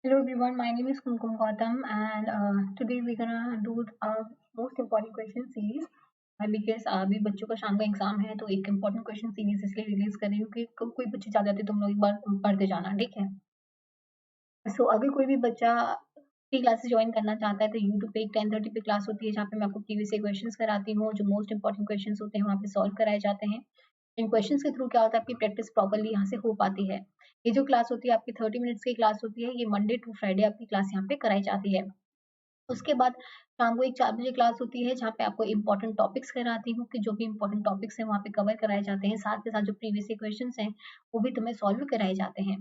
Hello everyone, my name is Kumkum Gautam and today we're gonna do our most important question series because अभी बच्चों का शाम का exam है तो एक इम्पोर्टेंट क्वेश्चन सीरीज इसलिए रिलीज कर रही हूँ कि कोई बच्चे चाह जाते तुम लोग एक बार पढ़ते जाना, ठीक है। सो अगर कोई भी बच्चा फ्री क्लासेस ज्वाइन करना चाहता है तो यूट्यूब पे एक 10:30 पे क्लास होती है जहाँ पे मैं आपको प्रीवियस क्वेश्चंस कराती हूँ, जो मोस्ट इंपॉर्टेंट क्वेश्चंस होते हैं वहाँ पे सॉल्व कराए जाते हैं। इन क्वेश्चंस के थ्रू क्या होता है, आपकी प्रैक्टिस प्रॉपर्ली यहाँ से हो पाती है। ये जो क्लास होती है आपकी 30 मिनट्स की क्लास होती है, ये मंडे टू फ्राइडे आपकी क्लास यहाँ पे कराई जाती है। उसके बाद शाम को एक 4 बजे क्लास होती है जहाँ पे आपको इम्पोर्टेंट टॉपिक्स कराती हूँ कि जो भी इम्पोर्टेंट टॉपिक्स हैं वहाँ पे कवर कराए जाते हैं, साथ के साथ जो प्रीवियस क्वेश्चंस हैं वो भी तुम्हें सॉल्व कराए जाते हैं।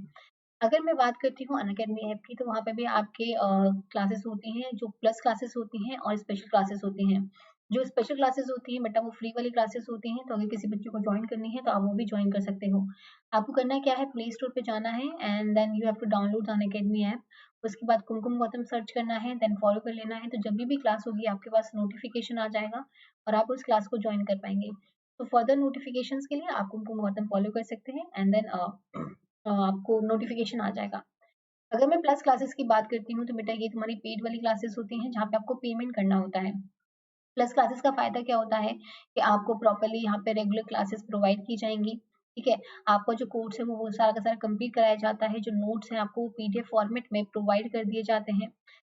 अगर मैं बात करती हूँ अनअकैडमी ऐप की तो वहाँ पे भी आपके क्लासेस होती हैं, जो प्लस क्लासेस होती हैं और स्पेशल क्लासेस होती हैं। जो स्पेशल क्लासेस होती हैं बेटा वो फ्री वाली क्लासेस होती हैं, तो अगर किसी बच्चे को ज्वाइन करनी है तो आप वो भी ज्वाइन कर सकते हो। आपको करना क्या है, प्ले स्टोर पे जाना है and then you have to download Unacademy app. उसके बाद कुमकुम गौतम सर्च करना है, देन फॉलो कर लेना है, तो जब भी क्लास होगी आपके पास नोटिफिकेशन आ जाएगा और आप उस क्लास को ज्वाइन कर पाएंगे। तो फर्दर नोटिफिकेशंस के लिए आप कुमकुम गौतम फॉलो कर सकते हैं एंड देन आपको नोटिफिकेशन आ जाएगा। अगर मैं प्लस क्लासेस की बात करती हूँ तो बेटा ये तुम्हारी पेड वाली क्लासेस होती हैं जहाँ पे आपको पेमेंट करना होता है। प्लस क्लासेस का फायदा क्या होता है कि आपको प्रॉपर्ली यहाँ पे रेगुलर क्लासेस प्रोवाइड की जाएंगी, ठीक है। आपका जो कोर्स है वो सारा का सारा कंप्लीट कराया जाता है, जो नोट्स हैं आपको पीडीएफ फॉर्मेट में प्रोवाइड कर दिए जाते हैं।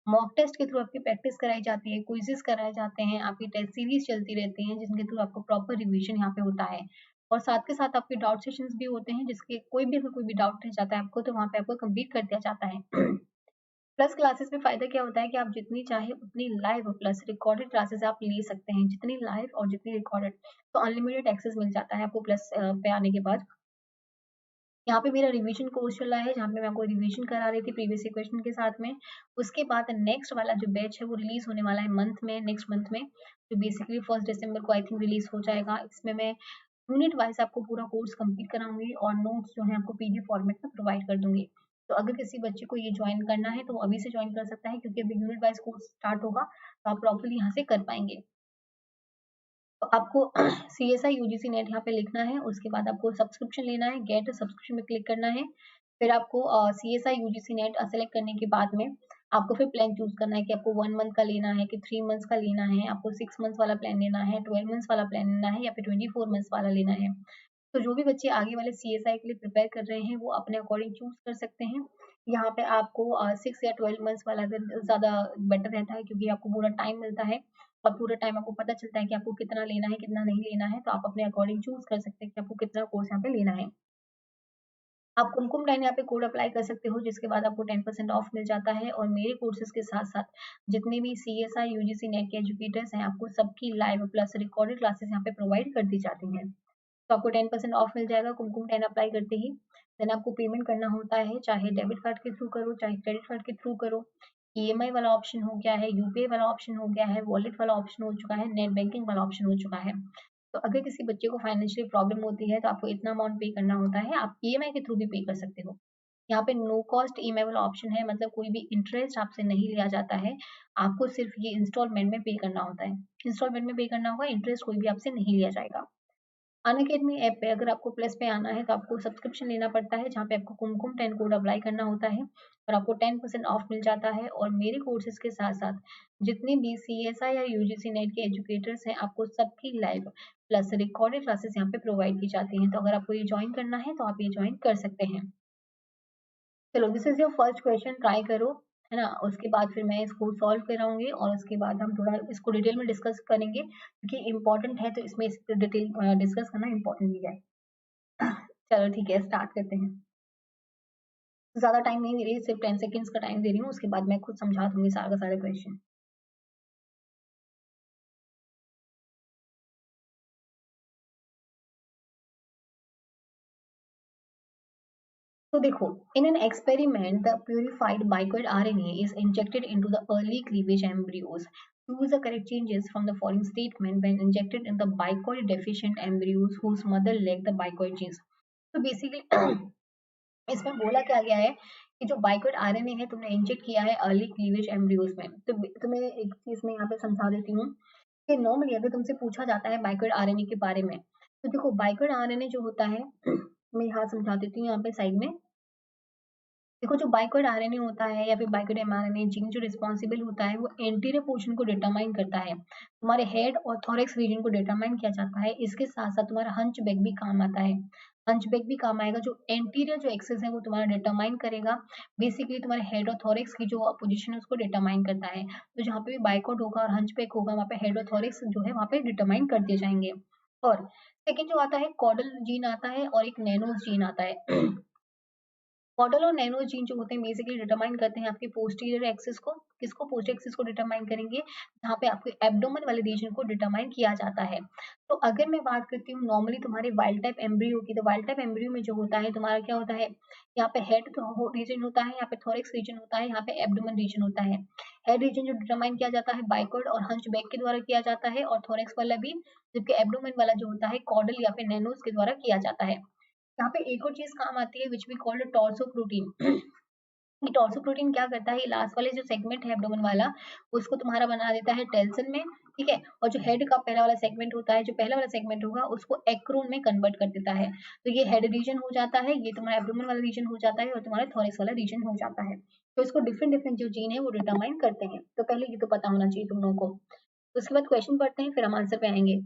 मॉक टेस्ट के थ्रू आपकी प्रैक्टिस कराई जाती है, क्विजेस कराए जाते हैं, आपकी टेस्ट सीरीज चलती रहती हैं जिनके थ्रू आपको प्रॉपर रिवीजन यहाँ पे होता है। और साथ के साथ आपके डाउट सेशंस भी होते हैं जिसके कोई भी अगर कोई भी डाउट रह जाता है आपको तो वहाँ पे आपको कंप्लीट कर दिया जाता है। प्लस क्लासेस में फ़ायदा क्या होता है कि आप जितनी चाहे उतनी लाइव प्लस रिकॉर्डेड क्लासेस आप ले सकते हैं, जितनी लाइव और जितनी रिकॉर्डेड, तो अनलिमिटेड एक्सेस मिल जाता है आपको प्लस पे आने के बाद। यहाँ पे मेरा रिवीजन कोर्स चल रहा है जहाँ पे मैं आपको रिवीजन करा रही थी प्रीवियस क्वेश्चन के साथ में। उसके बाद नेक्स्ट वाला जो बैच है वो रिलीज होने वाला है मंथ में, नेक्स्ट मंथ में, जो बेसिकली 1 दिसंबर को आई थिंक रिलीज हो जाएगा। इसमें मैं यूनिट वाइज आपको पूरा कोर्स कंप्लीट कराऊंगी और नोट्स जो है आपको पीडीएफ फॉर्मेट में प्रोवाइड कर दूंगी। तो अगर किसी बच्चे को ये ज्वाइन करना है तो वो अभी से ज्वाइन कर सकता है क्योंकि अभी यूनिट वाइज कोर्स स्टार्ट होगा तो आप प्रॉपर्ली यहाँ से कर पाएंगे। तो आपको C S I UGC NET यहाँ पे लिखना है, उसके बाद आपको सब्सक्रिप्शन लेना है, गेट सब्सक्रिप्शन में क्लिक करना है। फिर आपको C S I UGC NET select करने के बाद में आपको फिर प्लान चूज करना है कि आपको 1 मंथ का लेना है कि 3 मंथ्स का लेना है, आपको 6 मंथ्स वाला प्लान लेना है, 12 मंथ्स वाला प्लान लेना है या फिर 24 मंथ्स वाला लेना है। तो जो भी बच्चे आगे वाले सी एस आई के लिए प्रिपेयर कर रहे हैं वो अपने अकॉर्डिंग चूज कर सकते हैं। यहाँ पे आपको 6 या 12 मंथ्स वाला अगर ज़्यादा बेटर रहता है क्योंकि आपको पूरा टाइम मिलता है और पूरा टाइम आपको पता चलता है कि आपको कितना लेना है कितना नहीं लेना है, तो आप अपने अकॉर्डिंग चूज कर सकते हैं कि आपको कितना कोर्स यहाँ पे लेना है। आप कुमकुम टाइम यहाँ पे कोड अप्लाई कर सकते हो जिसके बाद आपको 10% ऑफ मिल जाता है और मेरे कोर्सेज के साथ साथ जितने भी C S I UGC NET के एजुकेटर्स हैं आपको सबकी लाइव प्लस रिकॉर्डेड क्लासेस यहाँ पे प्रोवाइड कर दी जाती हैं। तो आपको 10% ऑफ मिल जाएगा कुमकुम 10 अप्लाई करते ही। देन आपको पेमेंट करना होता है, चाहे डेबिट कार्ड के थ्रू करो चाहे क्रेडिट कार्ड के थ्रू करो। ईएमआई वाला ऑप्शन हो गया है, यूपीआई वाला ऑप्शन हो गया है, वॉलेट वाला ऑप्शन हो चुका है, नेट बैंकिंग वाला ऑप्शन हो चुका है। तो अगर किसी बच्चे को फाइनेंशियल प्रॉब्लम होती है तो आपको इतना अमाउंट पे करना होता है, आप ईएमआई के थ्रू भी पे कर सकते हो। यहाँ पे नो कॉस्ट ईएमआई वाला ऑप्शन है, मतलब कोई भी इंटरेस्ट आपसे नहीं लिया जाता है, आपको सिर्फ ये इंस्टॉलमेंट में पे करना होता है। इंस्टॉलमेंट में पे करना होगा, इंटरेस्ट कोई भी आपसे नहीं लिया जाएगा। अनअकैडमी ऐप पे अगर आपको प्लस पे आना है तो आपको सब्सक्रिप्शन लेना पड़ता है जहाँ पे आपको कुमकुम 10 कोड अप्लाई करना होता है और आपको 10% ऑफ मिल जाता है। और मेरे कोर्सेज के साथ साथ जितने भी सी एस आई या यूजीसी नेट के एजुकेटर्स हैं आपको सबकी लाइव प्लस रिकॉर्डेड क्लासेस यहाँ पे प्रोवाइड की जाती हैं। तो अगर आपको ये ज्वाइन करना है तो आप ये ज्वाइन कर सकते हैं। चलो this is your first question, try करो, है ना। उसके बाद फिर मैं इसको सॉल्व कराऊंगी और उसके बाद हम थोड़ा इसको डिटेल में डिस्कस करेंगे क्योंकि इम्पोर्टेंट है तो इसमें इस डिटेल डिस्कस करना इम्पोर्टेंट भी है। चलो ठीक है, स्टार्ट करते हैं। ज्यादा टाइम नहीं दे रही, सिर्फ 10 सेकेंड्स का टाइम दे रही हूँ, उसके बाद मैं खुद समझा दूंगी सारा का सारा क्वेश्चन। तो देखो, in an experiment the purified bicoid RNA is injected into the early cleavage embryos. Choose the correct changes from the following statement when injected in the bicoid deficient embryos whose mother lacked the bicoid genes. तो basically इसमें बोला क्या गया है कि जो बाइकोइड RNA है तुमने इंजेक्ट किया है अर्ली क्लीवेज एम्ब्रियोज में। तो तुम्हें एक चीज मैं यहाँ पे समझा देती हूँ कि नॉर्मली अगर तुमसे पूछा जाता है बाइकोइड आरएनए के बारे में तो देखो बाइकोइड आरएनए जो होता है मैं यहाँ समझा देती हूँ यहाँ पे साइड में। देखो जो बाइकॉइड आरएनए होता है या फिर बाइकॉइड एमआरएनए जीन जो रिस्पॉन्सिबल होता है वो एंटीरियर पोर्शन को डिटरमाइन करता है। तुम्हारे हेड और थोरैक्स रीजन को डिटरमाइन किया जाता है। इसके साथ साथ तुम्हारा हंच बैक भी काम आता है। हंच बैक भी काम आएगा, जो एंटीरियर जो एक्सेस है वो तुम्हारा डिटरमाइन करेगा। बेसिकली तुम्हारे हेड और थोरैक्स की जो पोजीशन है उसको डिटरमाइन करता है। तो जहाँ पे भी बाइकॉइड होगा और हंच बैक होगा वहाँ पे हेड और थोरैक्स जो है वहाँ पे डिटरमाइन कर दिए जाएंगे। और सेकंड जो आता है कॉडल जीन आता है और एक नैनोस जीन आता है। कॉडल और नैनो जीन जो होते हैं बेसिकली डिटरमाइन करते हैं आपके पोस्टीरियर एक्सिस को। किसको? पोस्टीरियर एक्सिस को डिटरमाइन करेंगे, जहाँ पे आपके एब्डोमेन वाले रीजन को डिटरमाइन किया जाता है। तो अगर मैं बात करती हूँ नॉर्मली तुम्हारे वाइल्ड टाइप एम्ब्रियो की, तो वाइल्ड टाइप एम्ब्रियो में जो होता है तुम्हारा क्या होता है, यहाँ पे हेड रीजन होता है, यहाँ पे थोरैक्स रीजन होता है, यहाँ पे एब्डोमेन रीजन होता है। हेड रीजन जो डिटरमाइन किया जाता है बाइकॉर्ड और हंच बैक के द्वारा किया जाता है, और थोरैक्स वाला भी, जबकि एब्डोमेन वाला जो होता है कॉडल या फिर नैनोस के द्वारा किया जाता है। यहाँ पे एक और चीज काम आती है which we called torso protein. ये टॉर्सो प्रोटीन क्या करता है, ये लास्ट वाले जो सेगमेंट है एब्डोमेन वाला, उसको तुम्हारा बना देता है टेल्सन में, ठीक है। और जो हेड का पहला वाला सेगमेंट होता है, जो पहला वाला सेगमेंट होगा उसको एक्रोन में कन्वर्ट कर देता है। तो ये हेड रीजन हो जाता है, ये तुम्हारा एब्डोमेन वाला रीजन हो जाता है, और तुम्हारा थोरैक्स वाला रीजन हो जाता है। तो इसको डिफरेंट डिफरेंट जो जीन है वो डिटरमाइन करते हैं। तो पहले ये तो पता होना चाहिए तुम लोगों को। तो उसके बाद क्वेश्चन पढ़ते हैं, फिर हम आंसर पे आएंगे।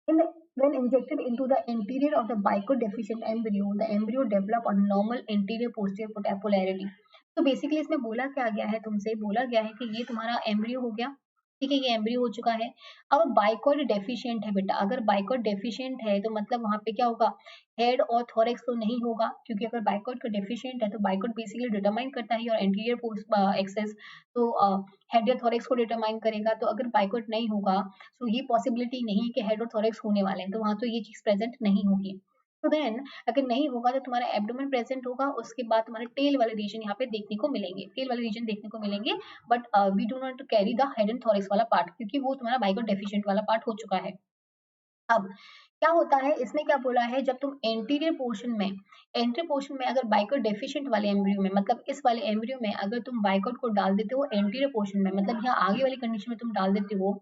In the, when injected into the anterior of the bicodeficient embryo, the embryo develop a normal anterior posterior polarity. तो बेसिकली इसमें बोला क्या गया है, तुमसे बोला गया है कि ये तुम्हारा एम्ब्रियो हो गया, ठीक है, ये एम्ब्रियो हो चुका है। अब बाइकॉइड डेफिशिएंट है बेटा, अगर बाइकॉइड डेफिशिएंट है तो मतलब वहां पे क्या होगा, हेड और थोरैक्स तो नहीं होगा, क्योंकि अगर बाइकॉइड का डेफिशिएंट है तो बाइकॉइड बेसिकली डिटरमाइन करता है और एंटीरियर पोस्ट एक्सेस, तो हेड या थोरैक्स को डिटरमाइन करेगा। तो अगर बाइकॉइड नहीं होगा तो ये पॉसिबिलिटी नहीं है कि हेड और थोरैक्स होने वाले हैं, तो वहां तो ये चीज प्रेजेंट नहीं होगी। तो देन अगर नहीं होगा तो तुम्हारा एब्डोमेन प्रेजेंट होगा, उसके बाद तुम्हारे टेल वाले रीजन यहाँ पे देखने को मिलेंगे, टेल वाले रीजन देखने को मिलेंगे। But we do not carry the head and thorax वाला पार्ट, क्योंकि वो तुम्हारा बाइकॉइड डेफिशिएंट वाला पार्ट हो चुका है। अब क्या होता है, इसमें क्या बोला है, जब तुम एंटीरियर पोर्शन में अगर बाइकॉट डेफिशिएंट वाले एम्ब्रियो में, मतलब इस वाले एम्ब्रियो में अगर तुम बाइकॉट को डाल देते हो एंटीरियर पोर्शन में, मतलब यहाँ आगे वाली कंडीशन में तुम डाल देते हो,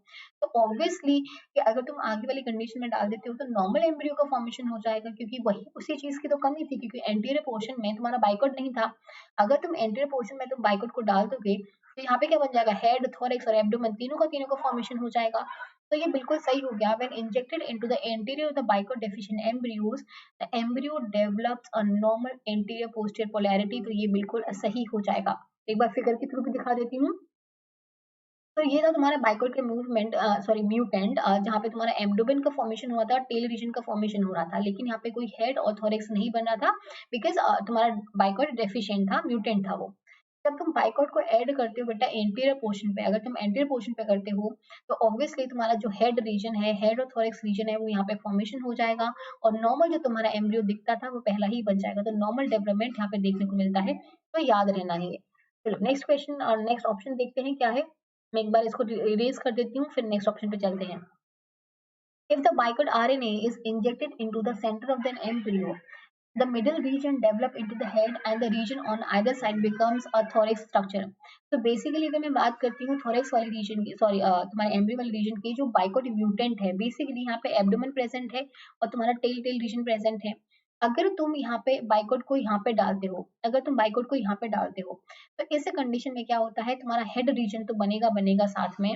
तो ऑब्वियसली कि अगर तुम आगे वाली कंडीशन में डाल देते हो तो नॉर्मल एम्ब्रियो का फॉर्मेशन हो जाएगा, क्योंकि वही उसी चीज की तो कमी थी, क्योंकि एंटीरियर पोर्शन में तुम्हारा बाइकॉट नहीं था। अगर तुम एंटीरियर पोर्शन में तुम बाइकॉट को डाल दोगे तो यहाँ पे क्या बन जाएगा, हेड थोरैक्स और एब्डोमेन तीनों का फॉर्मेशन हो जाएगा। तो ये बिल्कुल सही हो गया। When injected into the anterior of the bicodeficient embryos, the embryo develops a normal anterior posterior polarity। तो ये बिल्कुल सही हो जाएगा। एक बार फिगर के थ्रू भी दिखा देती हूँ। तो ये था तुम्हारा बाइकॉट के मूवमेंट, सॉरी म्यूटेंट, जहाँ पे तुम्हारा एब्डोमेन का फॉर्मेशन हुआ था, टेल रीजन का फॉर्मेशन हो रहा था, लेकिन यहाँ पे कोई हेड और थोरैक्स नहीं बन रहा था, बिकॉज तुम्हारा बाइकॉट डेफिशिएंट था, म्यूटेंट था वो। जब तुम बाइकॉट को ऐड करते हो बेटा एंटीरियर पोर्शन पे, अगर तुम एंटीरियर पोर्शन पे करते हो तो ऑब्वियसली तुम्हारा जो हेड रीजन है, हेड और थोरैक्स रीजन है, वो यहाँ पे फॉर्मेशन हो जाएगा, और नॉर्मल जो तुम्हारा एम्ब्रियो दिखता था वो पहला ही बन जाएगा। तो नॉर्मल डेवलपमेंट यहाँ पे देखने को मिलता है, तो याद रहना है ये। चलो नेक्स्ट क्वेश्चन और नेक्स्ट ऑप्शन देखते हैं क्या है। मैं एक बार इसको इरेज कर देती हूँ, फिर नेक्स्ट ऑप्शन पे चलते हैं। If the bicoid RNA is injected into the center of the embryo, the middle region develop into the head and the region on either side becomes a thorax structure। तो basically अगर मैं बात करती हूँ thorax वाले reason की, sorry तुम्हारे embryo वाले रीजन की, जो बाइकॉट म्यूटेंट है, बेसिकली यहाँ पे एब्डोमेन प्रेजेंट है और तुम्हारा टेल रीजन प्रेजेंट है। अगर तुम यहाँ पे बाइकॉट को यहाँ पे डालते हो, अगर तुम बाइकॉट को यहाँ पे डालते हो तो इस कंडीशन में क्या होता है, तुम्हारा हेड रीजन तो बनेगा बनेगा साथ में,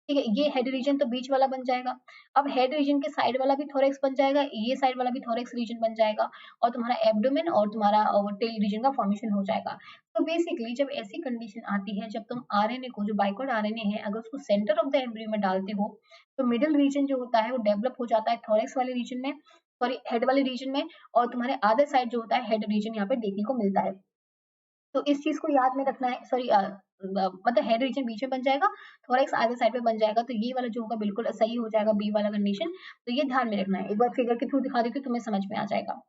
ठीक है, ये हेड रीजन तो बीच वाला बन जाएगा। अब हेड रीजन के साइड वाला भी थोरैक्स बन जाएगा, ये साइड वाला भी थोरैक्स रीजन बन जाएगा, और तुम्हारा एब्डोमेन और तुम्हारा टेल रीजन का फॉर्मेशन हो जाएगा। तो बेसिकली जब ऐसी कंडीशन आती है, जब तुम आरएनए को, जो बाइकॉट आरएनए है, अगर उसको सेंटर ऑफ द एम्ब्रियो में डालते हो तो मिडिल रीजन जो होता है वो डेवलप हो जाता है थोरैक्स वाले रीजन में, सॉरी हेड वाले रीजन में, और तुम्हारे अदर साइड जो होता है हेड रीजन यहाँ पे देखने को मिलता है। तो इस चीज को याद में रखना है, सॉरी मतलब हेड रीजन बीच में बन जाएगा, थोरैक्स आगे साइड पे बन जाएगा, तो ये वाला जो होगा बिल्कुल सही हो जाएगा, बी वाला कंडीशन। तो ये ध्यान में रखना है, एक बार फिगर के थ्रू दिखा देती हूँ, तुम्हें समझ में आ जाएगा।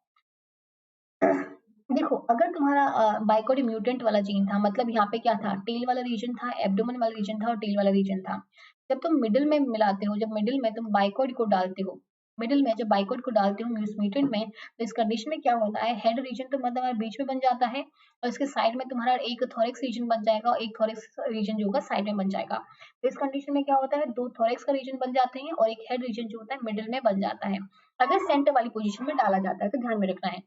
देखो अगर तुम्हारा बाइकॉट म्यूटेंट वाला जीन था, मतलब यहाँ पे क्या था, टेल वाला रीजन था, एब्डोमेन वाला रीजन था और टेल वाला रीजन था। जब तुम मिडिल में मिलाते हो, जब मिडिल में तुम बाइकॉट को डालते हो, मिडिल में जब बाइकॉट को डालते हो म्यूटेंट में, तो इस कंडीशन में क्या होता है, हेड रीजन तो मतलब बीच में बन जाता है, और इसके साइड में तुम्हारा एक थोरैक्स रीजन बन जाएगा और एक थोरैक्स रीजन जो होगा साइड में बन जाएगा। तो इस कंडीशन में क्या होता है, दो थोरैक्स का रीजन बन जाते हैं और एक हेड रीजन जो होता है मिडिल में बन जाता है, अगर सेंटर वाली पोजीशन में डाला जाता है, तो ध्यान में रखना है।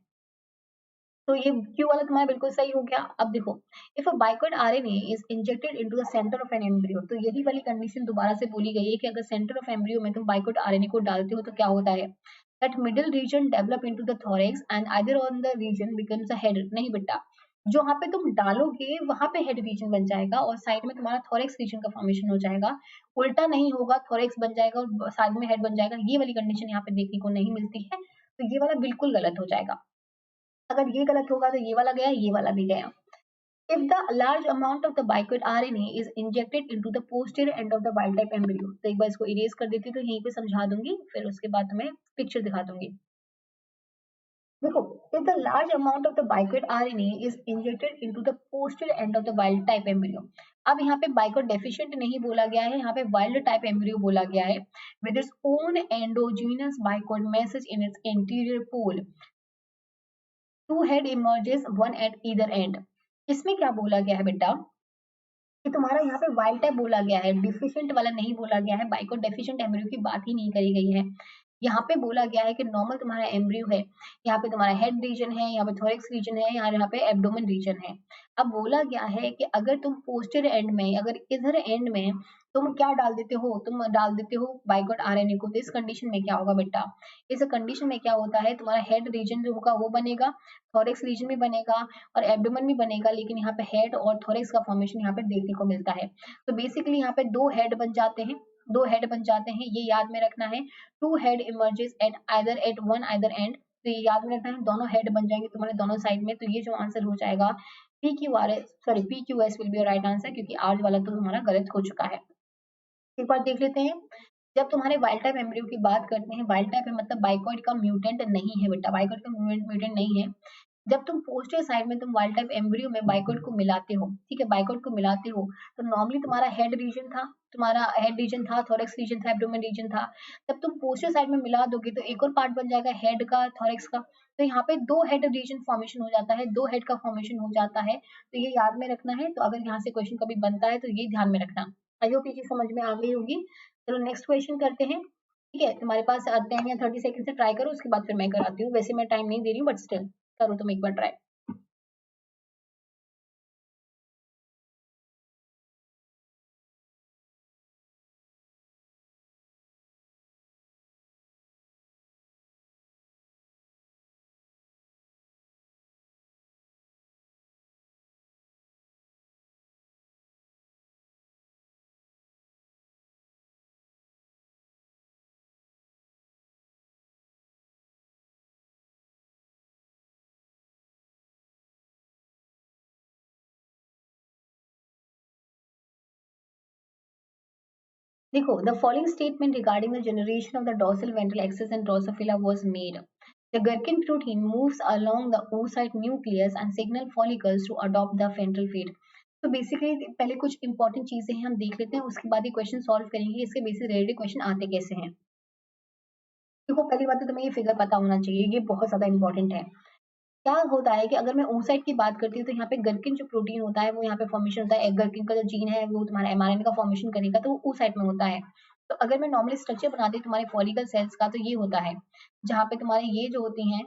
तो ये क्यू वाला तुम्हारा बिल्कुल सही हो गया। अब देखो, if a boycott RNA is injected into the centre of an embryo, तो यही वाली कंडीशन दोबारा से बोली गई है कि अगर सेंटर ऑफ एम्ब्रियो में तुम बाइकॉट आरएनए को डालते हो तो क्या होता है, that middle region develop into the thorax and either on the region becomes a head. नहीं बेटा, जो वहां पे तुम डालोगे वहां पे हेड रीजन बन जाएगा और साइड में तुम्हारा थोरेक्स रीजन का फॉर्मेशन हो जाएगा। उल्टा नहीं होगा, थोरेक्स बन जाएगा और साइड में हेड बन जाएगा। ये वाली कंडीशन यहाँ पे देखने को नहीं मिलती है, तो ये वाला बिल्कुल गलत हो जाएगा। अगर ये गलत होगा तो ये वाला गया, ये वाला भी गया। If the large amount of the bicoid RNA is injected into the posterior end of the wild type embryo, तो एक बार इसको इरेज कर देती हूँ, तो यहीं पे समझा दूंगी, फिर उसके बाद तुम्हें पिक्चर दिखा दूंगी। देखो, if the large amount of the bicoid RNA is injected into the posterior end of the wild type embryo, अब यहाँ पे bicoid deficient नहीं बोला गया है, यहाँ पे wild type embryo बोला गया है, with its own endogenous bicoid message in its anterior pole, two head emerges one at either end। इसमें क्या बोला गया है बेटा कि तुम्हारा यहाँ पे वाइल्ड टाइप बोला गया है, डिफिशिएंट वाला नहीं बोला गया है, बाइको डेफिशिएंट एम्ब्रियो की बात ही नहीं करी गई है। यहाँ पे बोला गया है कि नॉर्मल तुम्हारा एम्ब्रियो है, यहाँ पे तुम्हारा हेड रीजन है, यहाँ पे थोरेक्स रीजन है, यहाँ पे एब्डोमेन रीजन है। अब बोला गया है कि अगर तुम पोस्टीरियर एंड में, अगर इधर एंड में तुम क्या डाल देते हो, तुम डाल देते हो बाइकोट आरएनए को, तो इस कंडीशन में क्या होगा बेटा, इस कंडीशन में क्या होता है, तुम्हारा हेड रीजन जो होगा वो बनेगा, थोरेक्स रीजन भी बनेगा और एब्डोमेन भी बनेगा, लेकिन यहाँ पे हेड और थोरेक्स का फॉर्मेशन यहाँ पे देखने को मिलता है। तो बेसिकली यहाँ पे दो हेड बन जाते हैं, दो हेड बन जाते हैं, ये याद में रखना है। Two head emerges at either at one either end, तो ये याद में रखना है, दोनों हेड बन जाएंगे तुम्हारे दोनों साइड में। तो ये जो आंसर हो जाएगा P Q R S, sorry P Q S will be right answer, क्योंकि आर वाला तो तुम्हारा गलत हो चुका है। एक बार देख लेते हैं, जब तुम्हारे वाइल्ड टाइप एम्ब्रियो की बात करते हैं, वाइल्ड टाइप है मतलब बाइकॉइड का म्यूटेंट नहीं है बेटा, बाइकॉइड का म्यूटेंट नहीं है। जब तुम पोस्टर साइड में तुम वाइल्ड टाइप एम्ब्रियो में बाइकॉइड को मिलाते हो, ठीक है, बाइकॉइड को मिलाते हो, तो नॉर्मली तुम्हारा हेड रीजन था, तुम्हारा हेड रीजन था, थोरेक्स रीजन था, एब्डोमेन रीजन था। जब तुम पोस्टर साइड में मिला दोगे तो एक और पार्ट बन जाएगा हेड का, थोरेक्स का। तो यहाँ पे दो हेड रीजन फॉर्मेशन हो जाता है, दो हेड का फॉर्मेशन हो जाता है, तो ये याद में रखना है। तो अगर यहाँ से क्वेश्चन कभी बनता है तो ये ध्यान में रखना। आई होप ये चीज समझ में आ गई होगी। चलो नेक्स्ट क्वेश्चन करते हैं। ठीक है, तुम्हारे पास 10 या 30 सेकंड से ट्राई करो, उसके बाद फिर मैं कराती हूँ। वैसे मैं टाइम नहीं दे रही हूँ, बट स्टिल करो तुम एक बार ट्राई। देखो, the following statement regarding the generation of the dorsal ventral axis and Drosophila was made. The Gherkin protein moves along the oocyte nucleus and signal follicles to adopt the ventral feed. तो basically पहले कुछ important चीजें हैं हम देख लेते हैं, उसके बाद ये क्वेश्चन सॉल्व करेंगे, इसके बेसिस रिलेटेड क्वेश्चन आते कैसे हैं। देखो, पहली बात तो तुम्हें ये फिगर पता होना चाहिए, ये बहुत ज्यादा इंपॉर्टेंट है। क्या होता है कि अगर मैं oocyte की बात करती हूँ तो यहाँ पे गर्किन जो प्रोटीन होता है वो यहाँ पे फॉर्मेशन होता है, गर्किन का जो जीन है वो तुम्हारा एमआरएनए का फॉर्मेशन करेगा, तो वो oocyte में होता है। तो अगर मैं नॉर्मली स्ट्रक्चर बनाती हूँ तुम्हारे फॉलिकल सेल्स का, तो ये होता है जहाँ पे तुम्हारे ये जो होती हैं,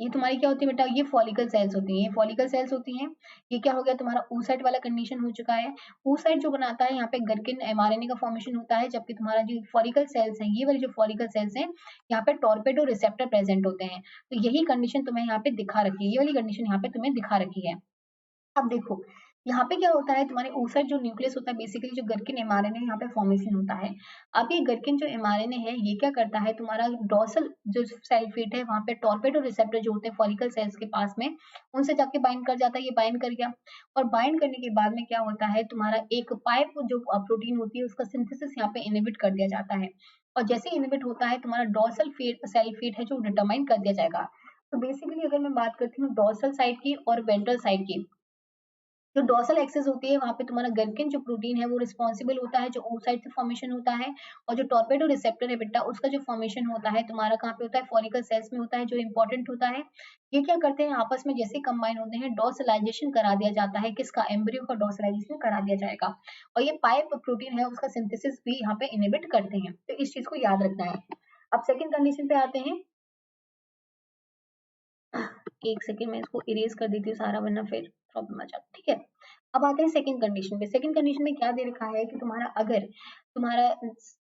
ये तुम्हारी क्या होती है बेटा, ये फॉलिकल सेल्स होती हैं, ये फॉलिकल सेल्स होती हैं। ये क्या हो गया, तुम्हारा oocyte वाला कंडीशन हो चुका है। oocyte जो बनाता है यहाँ पे गर्किन एमआरएनए का फॉर्मेशन होता है, जबकि तुम्हारा जो फॉलिकल सेल्स हैं, ये वाली जो फॉलिकल सेल्स हैं, यहाँ पे टॉर्पेडो रिसेप्टर प्रेजेंट होते हैं। तो यही कंडीशन तुम्हें यहाँ पे दिखा रखी है, ये वाली कंडीशन यहाँ पे तुम्हें दिखा रखी है। अब देखो, यहाँ पे क्या होता है, तुम्हारे oocyte जो न्यूक्लियस होता है, बेसिकली जो गर्किन एमआरएनए यहाँ पे फॉर्मेशन होता है। अब ये गर्किन जो एमआरएनए है ये क्या करता है, तुम्हारा डॉर्सल जो सेल फिट है वहां पे टॉर्पेडो रिसेप्टर जो होते हैं फॉलिकल सेल्स के पास में, उनसे जाके बाइंड कर जाता है, ये बाइंड कर गया। और बाइंड करने के बाद में क्या होता है, तुम्हारा एक पाइप जो प्रोटीन होती है उसका सिंथेसिस यहाँ पे इनहिबिट कर दिया जाता है। और जैसे इनहिबिट होता है, तुम्हारा डॉर्सल सेल फिट है जो डिटरमाइन कर दिया जाएगा। तो बेसिकली अगर मैं बात करती हूँ डॉर्सल साइड की और वेंट्रल साइड की, जो डोर्सल एक्सिस होती है वहां पे तुम्हारा गर्किन जो प्रोटीन है वो रिस्पॉन्सिबल होता है, जो oocyte से फॉर्मेशन होता है। और जो टॉर्पेडो रिसेप्टर है बेटा, उसका जो फॉर्मेशन होता है तुम्हारा कहाँ पे होता है, फॉलिकल सेल्स में होता है, जो इंपॉर्टेंट होता है। ये क्या करते हैं, आपस में जैसे कंबाइन होते हैं, डॉर्सलाइजेशन करा दिया जाता है, किसका, एम्ब्रियो का डॉर्सलाइजेशन करा दिया जाएगा। और ये पाइप प्रोटीन है उसका सिंथेसिस भी यहाँ पे इनहिबिट करते हैं, तो इस चीज को याद रखना है। अब सेकंड कंडीशन पे आते हैं। एक सेकेंड में इसको इरेज कर देती हूँ सारा, वरना फिर प्रॉब्लम आ जाती है। ठीक है, अब आते हैं सेकंड कंडीशन पे। सेकंड कंडीशन में क्या दे रखा है कि तुम्हारा अगर तुम्हारा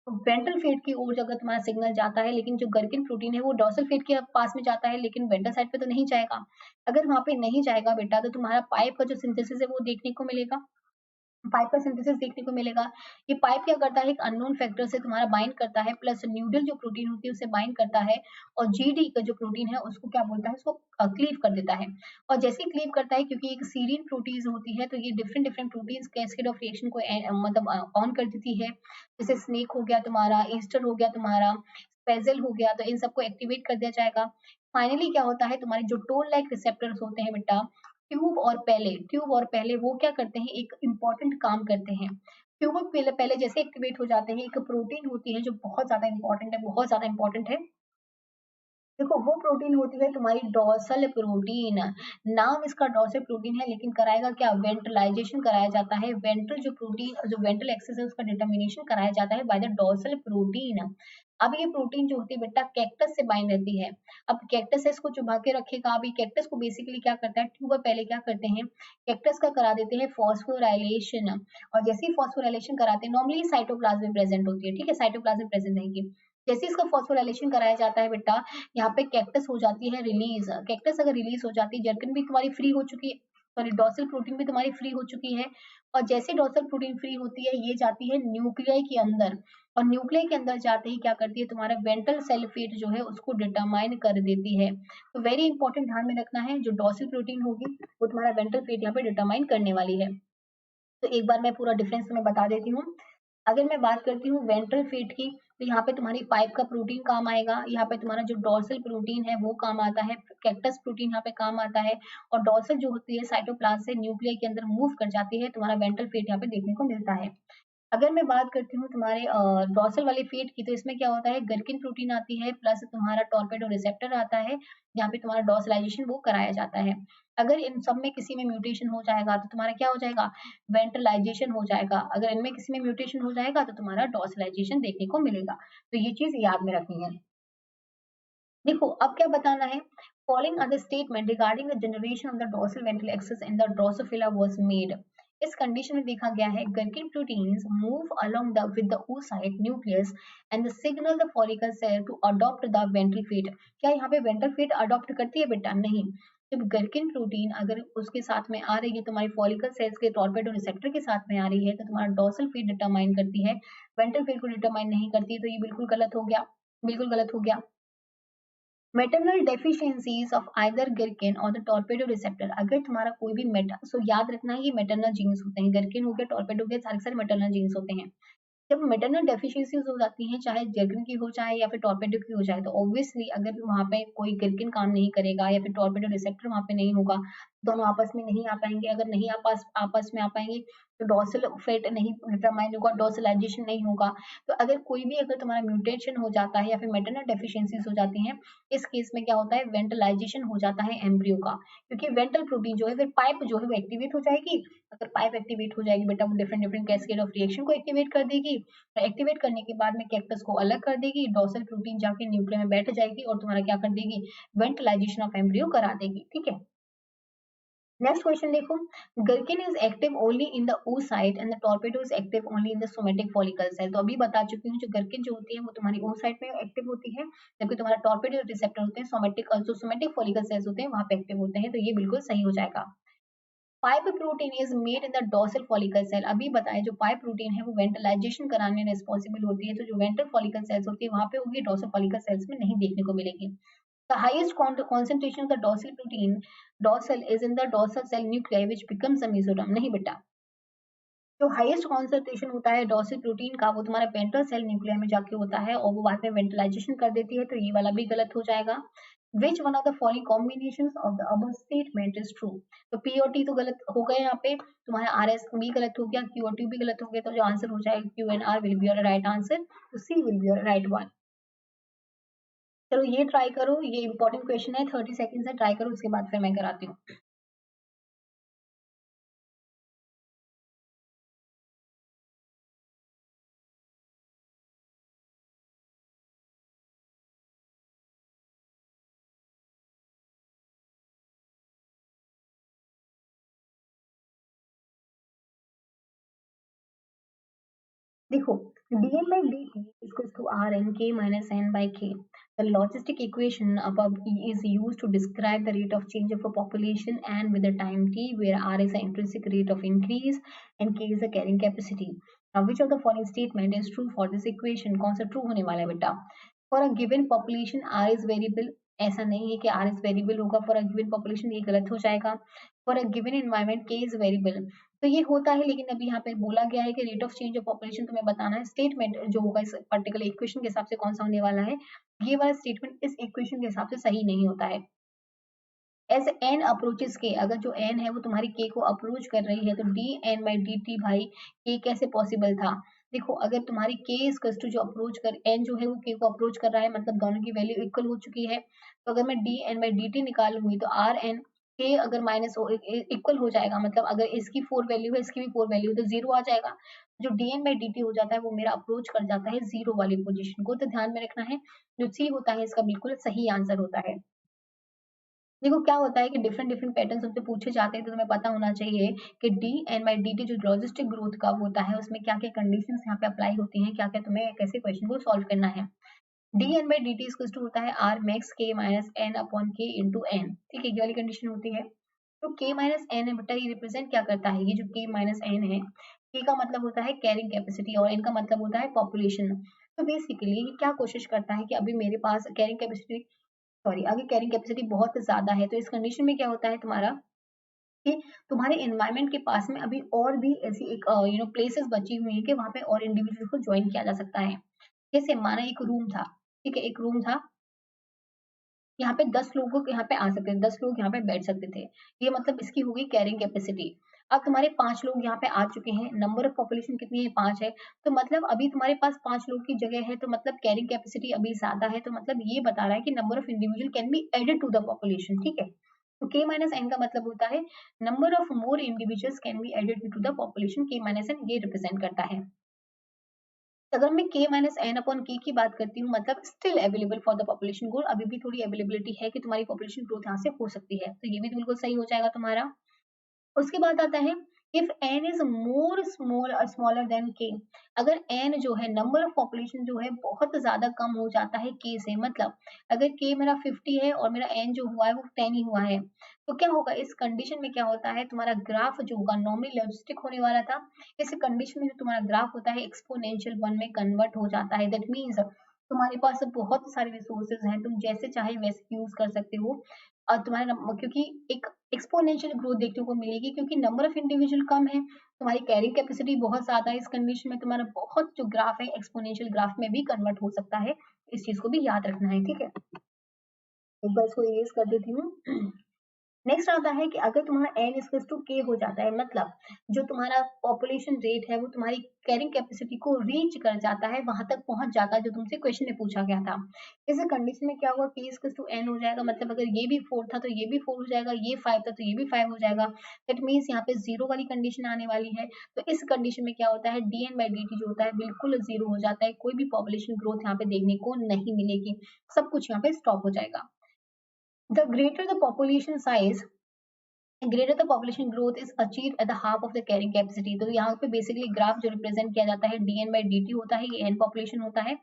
वेंट्रल फेट की ओर अगर तुम्हारा सिग्नल जाता है, लेकिन जो गर्किन प्रोटीन है वो डॉर्सल फेट के पास में जाता है, लेकिन वेंट्रल साइड पे तो नहीं जाएगा। अगर वहां पे नहीं जाएगा बेटा, तो तुम्हारा पाइप का जो सिंथेसिस है वो देखने को मिलेगा, पाइप का सिंथेसिस देखने को मिलेगा। ये पाइप क्या करता है, एक अननोन फैक्टर से तुम्हारा बाइंड करता है, प्लस न्यूडल जो प्रोटीन होती है उससे बाइंड करता है, और जीडी का जो प्रोटीन है उसको क्या बोलता है, उसको क्लीव कर देता है। और जैसे ही क्लीव करता है, क्योंकि एक सीरीन प्रोटीन होती है, तो ये different different proteins cascade of reaction को मतलब ऑन कर देती है। जैसे स्नेक हो गया तुम्हारा, ईस्टर हो गया तुम्हारा, स्पेजल हो गया, तो इन सबको एक्टिवेट कर दिया जाएगा। फाइनली क्या होता है, तुम्हारे जो टोल लाइक रिसेप्टर्स होते हैं बेटा, ट्यूब और पहले वो क्या करते हैं, एक इम्पोर्टेंट काम करते हैं। ट्यूब पहले पहले जैसे एक्टिवेट हो जाते हैं, एक प्रोटीन होती है जो बहुत ज्यादा इंपॉर्टेंट है, बहुत ज्यादा इंपॉर्टेंट है। देखो वो प्रोटीन होती है तुम्हारी डॉर्सल प्रोटीन, नाम इसका डॉर्सल प्रोटीन है, लेकिन कराएगा क्या, वेंट्रलाइजेशन कराया जाता है। वेंट्रल जो प्रोटीन जो वेंट्रल एक्सिस है उसका डिटर्मिनेशन कराया जाता है बाय द डॉर्सल प्रोटीन। अब ये प्रोटीन जो होती है बेटा कैक्टस से बाइंड रहती है। अब कैक्टस इसको चुभा के रखेगा। अब ये कैक्टस को बेसिकली क्या करता है, ट्यूबर पहले क्या करते हैं, कैक्टस का करा देते हैं फॉस्फोराइलेशन, और जैसे ही फॉस्फोराइलेशन कराते हैं, नॉर्मली साइटोप्लाज्म में प्रेजेंट होती है, ठीक है, साइटोप्लाज्म में प्रेजेंट रहेंगी। जैसे इसका फॉस्फोराइलेशन कराया जाता है बेटा, यहाँ पे कैक्टस हो जाती है रिलीज। कैक्टस अगर रिलीज हो जाती है, जर्किन भी तुम्हारी फ्री हो चुकी है, सॉरी डॉर्सल प्रोटीन भी तुम्हारी फ्री हो चुकी है। और जैसे डॉर्सल प्रोटीन फ्री होती है, ये जाती है न्यूक्लियाई के अंदर, और न्यूक्लियाई के अंदर जाते ही क्या करती है, तुम्हारा वेंट्रल सेल फेट जो है उसको डिटरमाइन कर देती है। तो वेरी इंपॉर्टेंट, ध्यान में रखना है, जो डॉर्सल प्रोटीन होगी वो तुम्हारा वेंट्रल फेट यहाँ पे डिटरमाइन करने वाली है। तो एक बार मैं पूरा डिफरेंस तुम्हें बता देती हूँ। अगर मैं बात करती हूँ वेंट्रल फेट की, तो यहाँ पे तुम्हारी पाइप का प्रोटीन काम आएगा, यहाँ पे तुम्हारा जो डॉर्सल प्रोटीन है वो काम आता है, कैक्टस प्रोटीन यहाँ पे काम आता है, और डॉर्सल जो होती है साइटोप्लाज्म से न्यूक्लियस के अंदर मूव कर जाती है, तुम्हारा वेंट्रल फेट यहाँ पे देखने को मिलता है। अगर मैं बात करती हूँ तुम्हारे डॉर्सल वाले फेट की, तो इसमें क्या होता है, गर्किन प्रोटीन आती है, प्लस तुम्हारा टॉर्पेडो रिसेप्टर आता है, जहाँ पे तुम्हारा डॉर्सलाइजेशन वो कराया जाता है। अगर इन सब में किसी में म्यूटेशन हो जाएगा तो तुम्हारा क्या हो जाएगा, वेंट्रलाइजेशन हो जाएगा। अगर इनमें किसी में म्यूटेशन हो जाएगा तो तुम्हारा डॉर्सलाइजेशन देखने को मिलेगा। तो ये चीज याद में रखनी है। देखो अब क्या बताना है, following are the statement regarding the generation of the dorsal ventral axis in the Drosophila was made. इस कंडीशन में देखा गया है, gurken proteins move along the with the oocyte nucleus and the signal the follicle cell to adopt the ventral fate. क्या यहाँ पे ventral fate adopt करती है बेटा, नहीं। जब गर्किन प्रोटीन अगर उसके साथ में आ रही है, तुम्हारी फॉलिकल सेल्स के टॉर्पेडो रिसेप्टर के साथ में आ रही है, तो तुम्हारा डोर्सल फेट डिटरमाइन करती है, वेंट्रल फेट को डिटरमाइन नहीं करती है। तो ये बिल्कुल गलत हो गया, बिल्कुल गलत हो गया। Maternal deficiencies of either Girkin और द टॉर्पेडो रिसेप्टर। अगर तुम्हारा कोई भी याद रखना है, ये मेटरनल जीन्स होते हैं, गिरकिन हो गया, टॉर्पेडो हो गया, सारे सारे मेटरनल जीन्स होते हैं। जब मेटरनल डेफिशिएंसीज हो जाती हैं, चाहे जर्किन की हो चाहे या फिर टॉर्पेडो की हो जाए, तो ऑब्वियसली अगर वहां पे कोई गिरकिन काम नहीं करेगा या फिर टॉर्पेडो रिसेप्टर वहां पे नहीं होगा, दोनों आपस में नहीं आ पाएंगे। अगर नहीं आपस में आ पाएंगे, तो डॉर्सल फेट नहीं डिटरमाइन होगा, डॉर्सलाइजेशन नहीं होगा। तो अगर कोई भी अगर तुम्हारा म्यूटेशन हो जाता है या फिर मेटरनल डेफिशिएंसीज हो जाती हैं, इस केस में क्या होता है, वेंट्रलाइजेशन हो जाता है एम्ब्रियो का, क्योंकि वेंट्रल प्रोटीन जो है, फिर पाइप जो है वो एक्टिवेट हो जाएगी। अगर पाइप एक्टिवेट हो जाएगी बेटा, वो different different cascade of reaction को एक्टिवेट कर देगी। एक्टिवेट करने के बाद में कैक्टस को अलग कर देगी, डोर्सल प्रोटीन जाके न्यूक्लियस में बैठ जाएगी और तुम्हारा क्या कर देगी, वेंटिलाइजेशन ऑफ एम्ब्रियो करा देगी। ठीक है, नेक्स्ट क्वेश्चन देखो, gurken is active only in the oocyte and the torpedo is active only in the somatic follicle cell. तो अभी बता चुकी हूँ, जो गर्किन जो होती है वो तुम्हारी oocyte में एक्टिव होती है, जबकि तुम्हारा टॉर्पेडो रिसेप्टर होते हैं सोमेटिक, जो सोमेटिक फॉलिकल सेल्स होते हैं वहां पे एक्टिव होते हैं। तो ये बिल्कुल सही हो जाएगा। Pipe protein is made in the dorsal follicle cell. अभी बताएं, जो पाइप प्रोटीन है वो वेंटिलाइजेशन कराने में रिस्पॉन्सिबल होती है, तो जो वेंट्रल फॉलिकल सेल्स होती है वहां पे होगी, डोर्सल फॉलिकल सेल्स में नहीं देखने को मिलेगी। The highest concentration of the dorsal protein dorsal is in the dorsal cell nuclei which becomes a mesoderm। नहीं बेटा, जो हाईएस्ट कॉन्सेंट्रेशन होता है डोर्सल प्रोटीन का वो तुम्हारा वेंट्रल सेल न्यूक्लियस में जाके होता है, और वो बाद में वेंटिलाइजेशन कर देती है। तो ये वाला भी गलत हो जाएगा। Which one of the following combinations of the above statement is true. तो पी और टी तो गलत हो गए यहाँ पे, तुम्हारा आर एस भी गलत हो गया, क्यू और टी भी गलत हो गया। तो जो आंसर हो जाएगा Q and R will be your right answer, तो C will be your right one. चलो ये ट्राई करो, ये इंपॉर्टेंट क्वेश्चन है, 30 सेकंड से ट्राई करो, उसके बाद फिर मैं कराती हूँ। देखो, dn by dt is equals to rn k minus n by k. The logistic equation above is used to describe the rate of change of a population and with the time t, where r is the intrinsic rate of increase and k is the carrying capacity. Now, which of the following statement is true for this equation? कौन सा true होने वाला है बेटा? For a given population r is variable, ऐसा नहीं है कि r is variable होगा for a given population, ये गलत हो जाएगा. For a given environment k is variable, तो ये होता है, लेकिन अभी यहाँ पे बोला गया है कि rate of change of population तुम्हें बताना है. स्टेटमेंट जो होगा इस पर्टिकुलर इक्वेशन के हिसाब से कौन सा होने वाला है, ये वाला स्टेटमेंट इस इक्वेशन के हिसाब से सही नहीं होता है. एज एन अप्रोचेस के, अगर जो एन है वो तुम्हारी के को अप्रोच कर रही है, तो D N by D T भाई के कैसे पॉसिबल था? देखो, अगर तुम्हारी के इज कस्ट जो अप्रोच कर एन जो है वो के को अप्रोच कर रहा है, मतलब दोनों की वैल्यू इक्वल हो चुकी है. तो अगर मैं D N by D T निकालूंगी तो आर एन के अगर माइनस इक्वल हो जाएगा, मतलब अगर इसकी 4 वैल्यू है इसकी भी 4 वैल्यू है तो जीरो आ जाएगा. जो D N by D T हो जाता है वो मेरा अप्रोच कर जाता है जीरो वाली पोजिशन को, तो ध्यान में रखना है जो सी होता है इसका बिल्कुल सही आंसर होता है. देखो, क्या होता है कि डिफरेंट डिफरेंट पैटर्न हमसे पूछे जाते हैं, तो तुम्हें पता होना चाहिए कि D N by D T जो लॉजिस्टिक ग्रोथ का होता है उसमें क्या क्या कंडीशंस यहाँ पे अप्लाई होती हैं, क्या क्या तुम्हें कैसे क्वेश्चन को सॉल्व करना है. D N by D T equal to होता है R max K minus N upon K into N. ठीक है, ये वाली कंडीशन होती है. तो के माइनस एन है बेटा, ये रिप्रेजेंट क्या करता है? ये जो के माइनस एन है, के का मतलब होता है कैरिंग कैपेसिटी और एन का मतलब होता है पॉपुलेशन. तो बेसिकली ये क्या कोशिश करता है कि अभी मेरे पास कैरिंग कैपेसिटी, सॉरी, आगे कैरिंग कैपेसिटी बहुत ज्यादा है, तो इस कंडीशन में क्या होता है तुम्हारा कि तुम्हारे एनवायरमेंट के पास में अभी और भी ऐसी एक प्लेसेस बची हुई है कि वहां पे और इंडिविजुअल को ज्वाइन किया जा सकता है. जैसे माना एक रूम था, ठीक है, एक रूम था, यहाँ पे 10 लोग यहाँ पे आ सकते थे, 10 लोग यहाँ पे बैठ सकते थे. ये मतलब इसकी होगी कैरिंग कैपेसिटी. अब तुम्हारे 5 लोग यहाँ पे आ चुके हैं, नंबर ऑफ पॉपुलेशन कितनी है? 5 है. तो मतलब अभी तुम्हारे पास 5 लोग की जगह है, तो मतलब कैरिंग कैपेसिटी अभी ज्यादा है, तो मतलब ये बता रहा है कि number of individual can be added to the population. ठीक है, तो k माइनस एन का मतलब होता है number of more individuals can be added to the population. k minus N ये रिप्रेजेंट करता है. अगर मैं k माइनस एन अपॉन के की बात करती हूँ, मतलब still available for the population growth, अभी भी थोड़ी अवेलेबिलिटी है कि तुम्हारी पॉपुलेशन ग्रोथ यहाँ से हो सकती है, तो ये भी बिल्कुल सही हो जाएगा तुम्हारा. उसके बाद आता है if n is more small smaller than k. अगर n जो है नंबर ऑफ पॉपुलेशन जो है बहुत ज्यादा कम हो जाता है k से, मतलब अगर k मेरा 50 है और मेरा n जो हुआ है वो 10 ही हुआ है, तो क्या होगा इस कंडीशन में? क्या होता है तुम्हारा ग्राफ जो होगा नॉर्मली लॉजिस्टिक होने वाला था, इस कंडीशन में जो तुम्हारा ग्राफ होता है एक्सपोनेंशियल वन में कन्वर्ट हो जाता है. दैट मीन्स तुम्हारे पास बहुत सारे रिसोर्सेज हैं, तुम जैसे चाहे वैसे यूज कर सकते हो. और तुम्हारे क्योंकि एक एक्सपोनेंशियल ग्रोथ देखने को मिलेगी, क्योंकि नंबर ऑफ इंडिविजुअल कम है, तुम्हारी कैरिंग कैपेसिटी बहुत ज्यादा है. इस कंडीशन में तुम्हारा बहुत जो ग्राफ है एक्सपोनेंशियल ग्राफ में भी कन्वर्ट हो सकता है. इस चीज को भी याद रखना है. ठीक है, एक बार इसको इरेज कर देती हूँ. नेक्स्ट आता है कि अगर तुम्हारा n इक्वल टू k हो जाता है, मतलब जो तुम्हारा पॉपुलेशन रेट है वो तुम्हारी कैरिंग कैपेसिटी को रीच कर जाता है, वहां तक पहुंच जाता है जो तुमसे क्वेश्चन में पूछा गया था. इस कंडीशन में क्या होगा, k इक्वल टू n हो जाएगा, मतलब अगर ये भी 4 था तो ये भी 4 हो जाएगा, ये 5 था तो ये भी 5 हो जाएगा. दैट मीन्स यहाँ पे जीरो वाली कंडीशन आने वाली है. तो इस कंडीशन में क्या होता है, dn बाई dt जो होता है बिल्कुल जीरो हो जाता है, कोई भी पॉपुलेशन ग्रोथ यहाँ पे देखने को नहीं मिलेगी, सब कुछ यहाँ पे स्टॉप हो जाएगा. The greater the population size, greater the population growth is achieved at the half of the carrying capacity. तो यहाँ पे बेसिकली ग्राफ जो रिप्रेजेंट किया जाता है dn by dt होता है, ये n पॉपुलेशन होता है,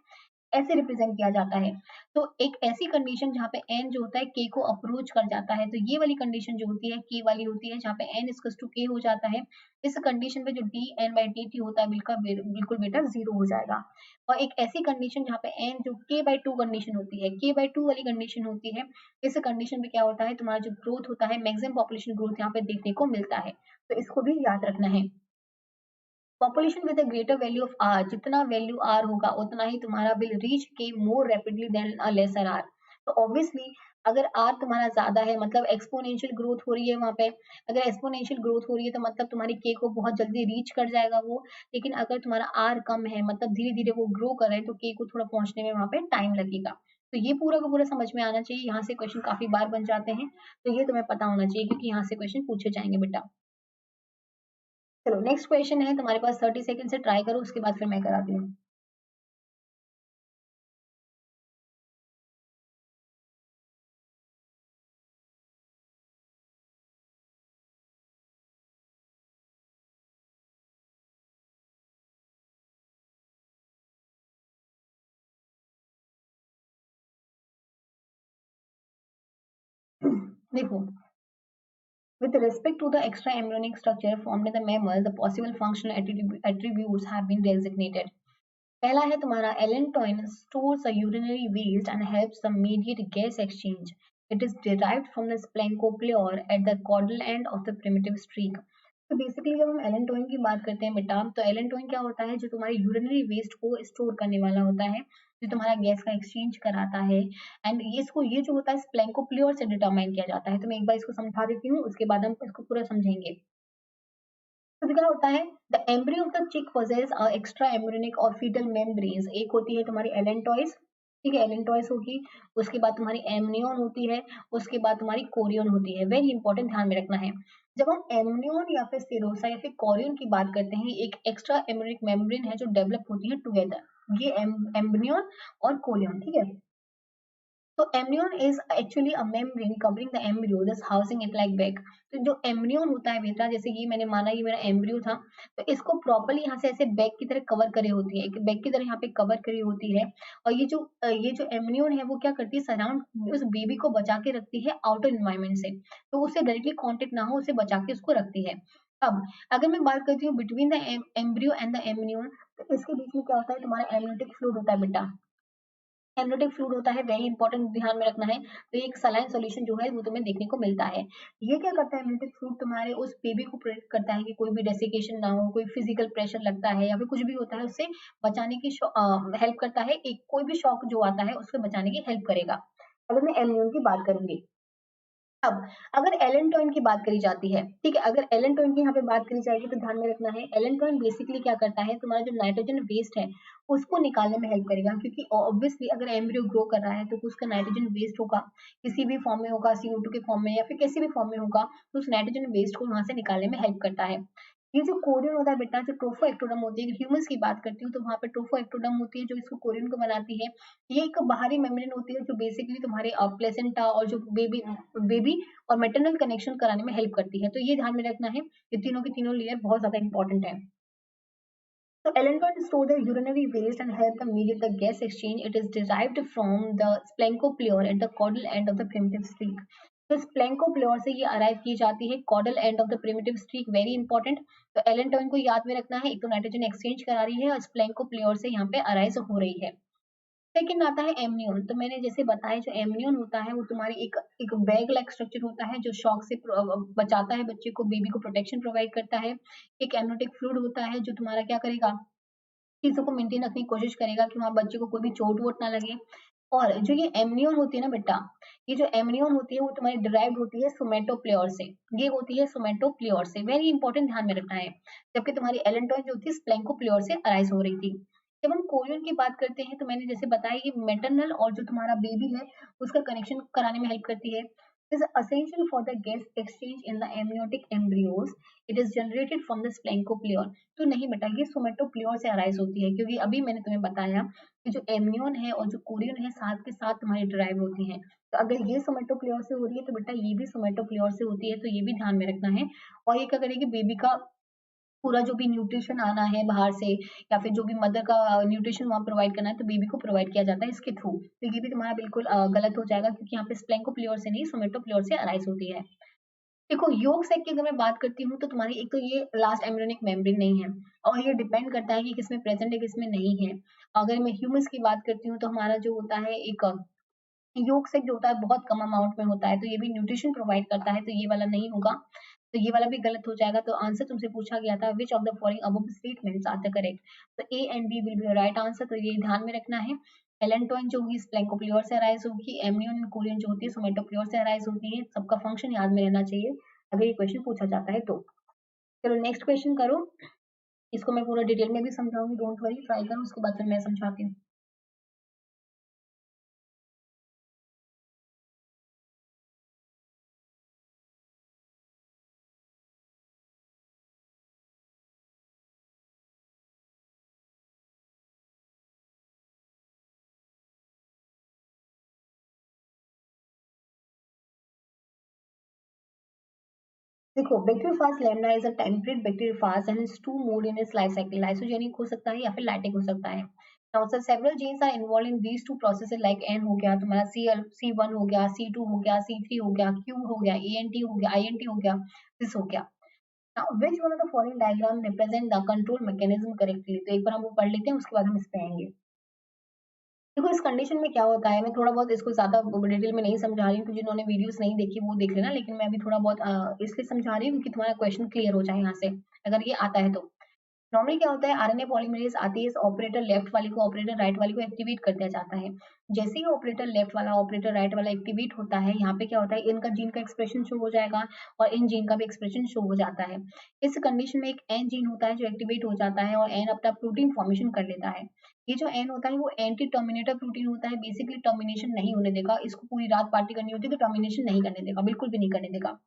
ऐसे रिप्रेजेंट किया जाता है. तो एक ऐसी कंडीशन जहाँ पे n जो होता है k को अप्रोच कर जाता है, तो ये वाली कंडीशन जो होती है k वाली होती है, जहाँ पे n इक्वल टू k हो जाता है. इस कंडीशन पे जो D N by D T होता है बिल्कुल बेटा जीरो हो जाएगा. और एक ऐसी कंडीशन जहाँ पे n जो k बाई टू कंडीशन होती है, k बाई टू वाली कंडीशन होती है, इस कंडीशन पे क्या होता है तुम्हारा जो ग्रोथ होता है मैक्सिमम पॉपुलेशन ग्रोथ यहाँ पे देखने को मिलता है. तो इसको भी याद रखना है. Population with a greater value of R, जितना वैल्यू आर होगा उतना ही तुम्हारा will reach K more rapidly than a lesser R. तो ऑब्वियसली अगर आर तुम्हारा ज्यादा है, मतलब एक्सपोनेंशियल ग्रोथ हो रही है वहां पे, अगर एक्सपोनेंशियल ग्रोथ हो रही है तो मतलब तुम्हारी के को बहुत जल्दी रीच कर जाएगा वो. लेकिन अगर तुम्हारा आर कम है, मतलब धीरे धीरे वो ग्रो कर रहे हैं, तो के को थोड़ा पहुंचने में वहां पे टाइम लगेगा. तो ये पूरा का पूरा समझ में आना चाहिए. यहाँ से क्वेश्चन काफी बार बन जाते हैं, तो ये तुम्हें पता होना चाहिए क्योंकि यहाँ से क्वेश्चन पूछे जाएंगे बेटा. चलो नेक्स्ट क्वेश्चन है तुम्हारे पास, 30 सेकंड से ट्राई करो, उसके बाद फिर मैं कराती हूँ. देखो, with respect to the extra embryonic structure formed in the mammals, the possible functional attributes have been designated. पहला है तुम्हारा allantoin stores a urinary waste and helps the mediate gas exchange. It is derived from the splanchnopleure at the caudal end of the primitive streak. तो basically जब हम allantoin की बात करते हैं बेटा, तो एलेंटोइन क्या होता है, जो तुम्हारी यूरिनरी वेस्ट को स्टोर करने वाला होता है, जो तुम्हारा गैस का एक्सचेंज कराता है। एंड ये इसको ये जो होता है स्प्लैंकोप्लियोर से डिटरमाइन किया जाता है। तो मैं एक बार इसको समझा देती हूँ, उसके बाद हम इसको पूरा समझेंगे। तो क्या होता है, the embryo of the chick possesses extra embryonic और फीटल मेम्ब्रेन्स। एक होती है तुम्हारी एलेंटॉइस, ठीक है, एलेंटॉइस होगी, उसके बाद तुम्हारी एमनियन होती है, उसके बाद तुम्हारी कोरियन होती है। वेरी इंपॉर्टेंट, ध्यान में रखना है। जब हम एमनियन या फिर सिरोसा या फिर कोरियन की बात करते हैं, एक एक्स्ट्रा एम्ब्रियोनिक मेम्ब्रेन है जो डेवलप होती है टुगेदर, ये एम्ब्रियन और कोरियन, ठीक है। तो एम्ब्रियन is actually a membrane covering the embryo thus housing it like bag. तो जो एम्ब्रियन होता है बेटा, जैसे ये मैंने माना ये मेरा एम्ब्रियो था, तो इसको प्रॉपर्ली यहाँ से ऐसे बैग की तरह कवर करे होती है, बैग की तरह यहाँ पे कवर करी होती है। और ये जो एम्ब्रियन है वो क्या करती है, सराउंड उस बेबी को बचा के रखती है आउटर एनवायरमेंट से, तो उससे डायरेक्टली कॉन्टेक्ट ना हो, उसे बचा के उसको रखती है। अब अगर मैं बात करती हूँ between the embryo and the एम्ब्रियन, तो इसके बीच में क्या होता है, तुम्हारा एमनियोटिक फ्लूइड होता है बेटा। एमनियोटिक फ्लूइड होता है, वेरी इंपॉर्टेंट, ध्यान में रखना है। तो एक सलाइन सॉल्यूशन जो है वो तुम्हें देखने को मिलता है। ये क्या करता है, एमनियोटिक फ्लूइड तुम्हारे उस बेबी को प्रोटेक्ट करता है कि कोई भी डेसिकेशन ना हो, कोई फिजिकल प्रेशर लगता है या फिर कुछ भी होता है, उससे बचाने की हेल्प करता है। एक कोई भी शॉक जो आता है उससे बचाने की हेल्प करेगा। अगर मैं एमनियन की बात करूंगी, अब अगर एलेंटोइन की बात करी जाती है, ठीक है, अगर एलेंटोइन की यहाँ पे बात करी जाएगी तो ध्यान में रखना है, एलेंटोइन बेसिकली क्या करता है, तुम्हारा जो नाइट्रोजन वेस्ट है उसको निकालने में हेल्प करेगा। क्योंकि ऑब्वियसली अगर एम्ब्रियो ग्रो कर रहा है तो उसका नाइट्रोजन वेस्ट होगा, किसी भी फॉर्म में होगा, CO2 के फॉर्म में या फिर किसी भी फॉर्म में होगा, तो उस नाइट्रोजन वेस्ट को वहां से निकालने में हेल्प करता है। ये जो कोरियन होता है बेटा, जो ट्रोफोएक्टोडर्म होती है, ह्यूमंस की बात करती हूँ तो वहां पे ट्रोफोएक्टोडर्म होती है जो इसको कोरियन को बनाती है। ये एक बाहरी मेम्ब्रेन होती है जो बेसिकली तुम्हारे प्लेसेंटा और जो बेबी बेबी और मैटरनल कनेक्शन कराने में हेल्प करती है। तो ये ध्यान में रखना है, ये तीनों की तीनों लेयर बहुत ज्यादा इंपॉर्टेंट है। So electrons store the urinary waste and help them mediate the gas exchange. It is derived from the splanchnopleure at the caudal end of the primitive streak. तो स्प्लैंकोप्लियोर से ये अराइव की जाती है caudal end of the primitive streak, very important. तो allantois को याद में रखना है, एक तो नाइट्रोजन एक्सचेंज करा रही है और स्प्लैंकोप्लियोर से यहाँ पे अराइज हो रही है। सेकंड आता है एमनियन। तो मैंने जैसे बताया, जो एमनियन होता है वो तुम्हारी एक एक बैग लाइक स्ट्रक्चर होता है जो शॉक से बचाता है बच्चे को, बेबी को प्रोटेक्शन प्रोवाइड करता है। एक एमनियोटिक फ्लूइड होता है जो तुम्हारा क्या करेगा, चीजों को मेंटेन रखने की कोशिश करेगा कि वहां बच्चे को कोई भी चोट वोट ना लगे। और जो ये एमनियन होती है ना बेटा, ये जो एमनियन होती है वो तुम्हारी डिराइव्ड होती है सोमेटोप्लियोर से। ये होती है सोमेटोप्लियोर से, वेरी इंपॉर्टेंट, ध्यान में रखना है। जबकि तुम्हारी एलेंटोइन जो होती है स्प्लैंकोप्लियोर से अराइज हो रही थी। जब हम कोरियन की बात करते हैं तो मैंने जैसे बताया ये मैटरनल और जो तुम्हारा बेबी है उसका कनेक्शन कराने में हेल्प करती है। is essential for the gas exchange in the amniotic embryos. It is generated from the splanchnopleure. तो नहीं बेटा, ये सोमेटोप्लियोर से अराइज होती है, क्योंकि अभी मैंने तुम्हें बताया कि जो एमनियन है और जो कोरियन है साथ के साथ तुम्हारी डिराइव होती हैं। तो अगर ये सोमेटोप्लियोर से हो रही है तो बेटा ये भी सोमेटोप्लियोर से होती है, तो ये भी ध्यान में रखना है। और ये क्या करेगी, बेबी का पूरा जो भी न्यूट्रिशन आना है बाहर से या फिर जो भी मदर का न्यूट्रिशन वहाँ प्रोवाइड करना है तो बेबी को प्रोवाइड किया जाता है इसके थ्रू। तो ये भी तुम्हारा बिल्कुल गलत हो जाएगा, क्योंकि यहाँ पे स्प्लैंकोप्लियोर से नहीं सोमेटोप्लियोर से अराइज होती है। देखो योग सेक की अगर मैं बात करती हूँ तो तुम्हारी एक तो ये लास्ट एम्ब्रियोनिक मेम्ब्रेन नहीं है, और ये डिपेंड करता है कि किसमें प्रेजेंट है किसमें नहीं है। अगर मैं ह्यूमंस की बात करती हूँ तो हमारा जो होता है एक योग सेक जो होता है बहुत कम अमाउंट में होता है, तो ये भी न्यूट्रिशन प्रोवाइड करता है, तो ये वाला नहीं होगा। तो ये वाला भी गलत हो जाएगा। तो आंसर तुमसे पूछा गया था which of the following above statements are the correct, तो A and B will be right answer. तो ये ध्यान में रखना है, एलेंटोइन जो होगी स्प्लैंकोप्लियोर से अराइज होगी, एमनियन एंड कोरियन जो होती है सोमेटोप्लियोर से अराइज होती है। सबका फंक्शन याद में रहना चाहिए अगर ये क्वेश्चन पूछा जाता है तो। चलो नेक्स्ट क्वेश्चन करो, इसको मैं पूरा डिटेल में भी समझाऊंगी, डोंट वरी, ट्राई करो, उसके बाद फिर मैं समझाती हूँ। देखो, bacteriophage lambda is a temperate bacteriophage and is two mode in its life cycle, lysogenic हो सकता है या फिर लैक्टिक हो सकता है। Now sir several genes are involved in these two processes like an हो गया तुम्हारा C1 हो गया, C2 हो गया, C3 हो गया, Q हो गया, ANT हो गया, INT हो गया, दिस हो गया। Now which one of the following diagram represent the control mechanism correctly, तो एक बार हम वो पढ़ लेते हैं, उसके बाद हम इस पे आएंगे। देखो इस कंडीशन में क्या होता है, मैं थोड़ा बहुत इसको ज्यादा डिटेल में नहीं समझा रही हूँ, तो जिन्होंने वीडियोस नहीं देखी वो देख लेना, लेकिन मैं अभी थोड़ा बहुत इसलिए समझा रही हूँ कि तुम्हारा क्वेश्चन क्लियर हो जाए यहाँ से, अगर ये आता है तो। नॉर्मली क्या होता है, आरएनए पॉलीमरेज आती है, इस ऑपरेटर लेफ्ट वाली को ऑपरेटर राइट वाली को एक्टिवेट कर दिया जाता है। जैसे ही ऑपरेटर लेफ्ट वाला ऑपरेटर राइट वाला एक्टिवेट होता है, यहाँ पे क्या होता है, इनका जीन का एक्सप्रेशन शो हो जाएगा और इन जीन का भी एक्सप्रेशन शो हो जाता है। इस कंडीशन में एक एन जीन होता है जो एक्टिवेट हो जाता है और एन अपना प्रोटीन फॉर्मेशन कर लेता है। ये जो एन होता है वो एंटी टर्मिनेटर प्रोटीन होता है, बेसिकली टर्मिनेशन नहीं होने देगा, इसको पूरी रात पार्टी करनी होती है तो टर्मिनेशन नहीं करने देगा, बिल्कुल भी नहीं करने देगा।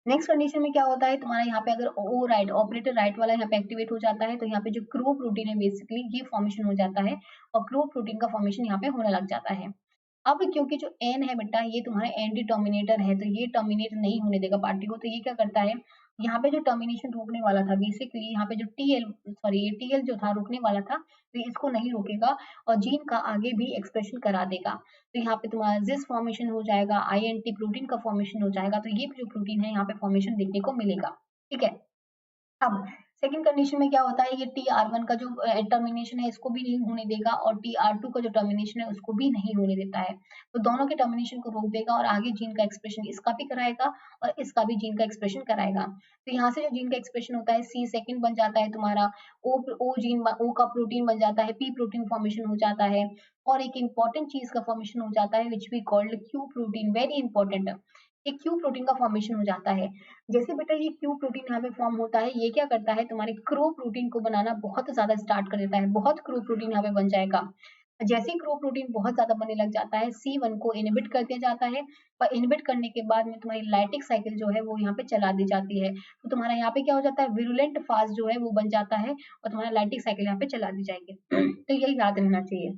नेक्स्ट कंडीशन में क्या होता है तुम्हारा, यहाँ पे अगर ओ राइट ऑपरेटर राइट वाला यहाँ पे एक्टिवेट हो जाता है, तो यहाँ पे जो क्रो प्रोटीन है बेसिकली ये फॉर्मेशन हो जाता है और क्रो प्रोटीन का फॉर्मेशन यहाँ पे होने लग जाता है। अब क्योंकि जो एन है बेटा ये तुम्हारा एंटी टर्मिनेटर है, तो ये टर्मिनेट नहीं होने देगा पार्टी को, तो ये क्या करता है, यहाँ पे जो टर्मिनेशन रोकने वाला था बेसिकली, यहाँ पे जो टीएल सॉरी ये टीएल जो था रोकने वाला था, तो ये इसको नहीं रोकेगा और जीन का आगे भी एक्सप्रेशन करा देगा। तो यहाँ पे तुम्हारा जिस फॉर्मेशन हो जाएगा, आईएनटी प्रोटीन का फॉर्मेशन हो जाएगा, तो ये जो प्रोटीन है यहाँ पे फॉर्मेशन देखने को मिलेगा। ठीक है। अब सेकंड कंडीशन में क्या होता है, ये TR1 का जो टर्मिनेशन है इसको भी नहीं होने देगा और TR2 का जो टर्मिनेशन है उसको भी नहीं होने देता है, तो दोनों के टर्मिनेशन को रोक देगा और आगे जीन का एक्सप्रेशन इसका भी कराएगा और इसका भी जीन का एक्सप्रेशन कराएगा। तो यहाँ से जो जीन का एक्सप्रेशन होता है C सेकंड बन जाता है तुम्हारा, ओ जीन ओ का प्रोटीन बन जाता है, P प्रोटीन फॉर्मेशन हो जाता है और एक इंपॉर्टेंट चीज का फॉर्मेशन हो जाता है which we called Q protein, very important, एक Q प्रोटीन का फॉर्मेशन हो जाता है। जैसे बेटा ये क्यू प्रोटीन यहाँ पे फॉर्म होता है, ये क्या करता है तुम्हारे क्रो प्रोटीन को बनाना बहुत ज्यादा स्टार्ट कर देता है, बहुत क्रो प्रोटीन यहाँ पे बन जाएगा। जैसे ही क्रो प्रोटीन बहुत ज्यादा बनने लग जाता है, C1 को इनहिबिट कर दिया जाता है और इनहिबिट करने के बाद में तुम्हारी लाइटिक साइकिल जो है वो यहाँ पे चला दी जाती है, तो तुम्हारा यहाँ पे क्या हो जाता है, विरुलेंट फास्ट जो है वो बन जाता है और तुम्हारा लाइटिक साइकिल यहाँ पे चला दी जाएगी। तो यही याद रहना चाहिए।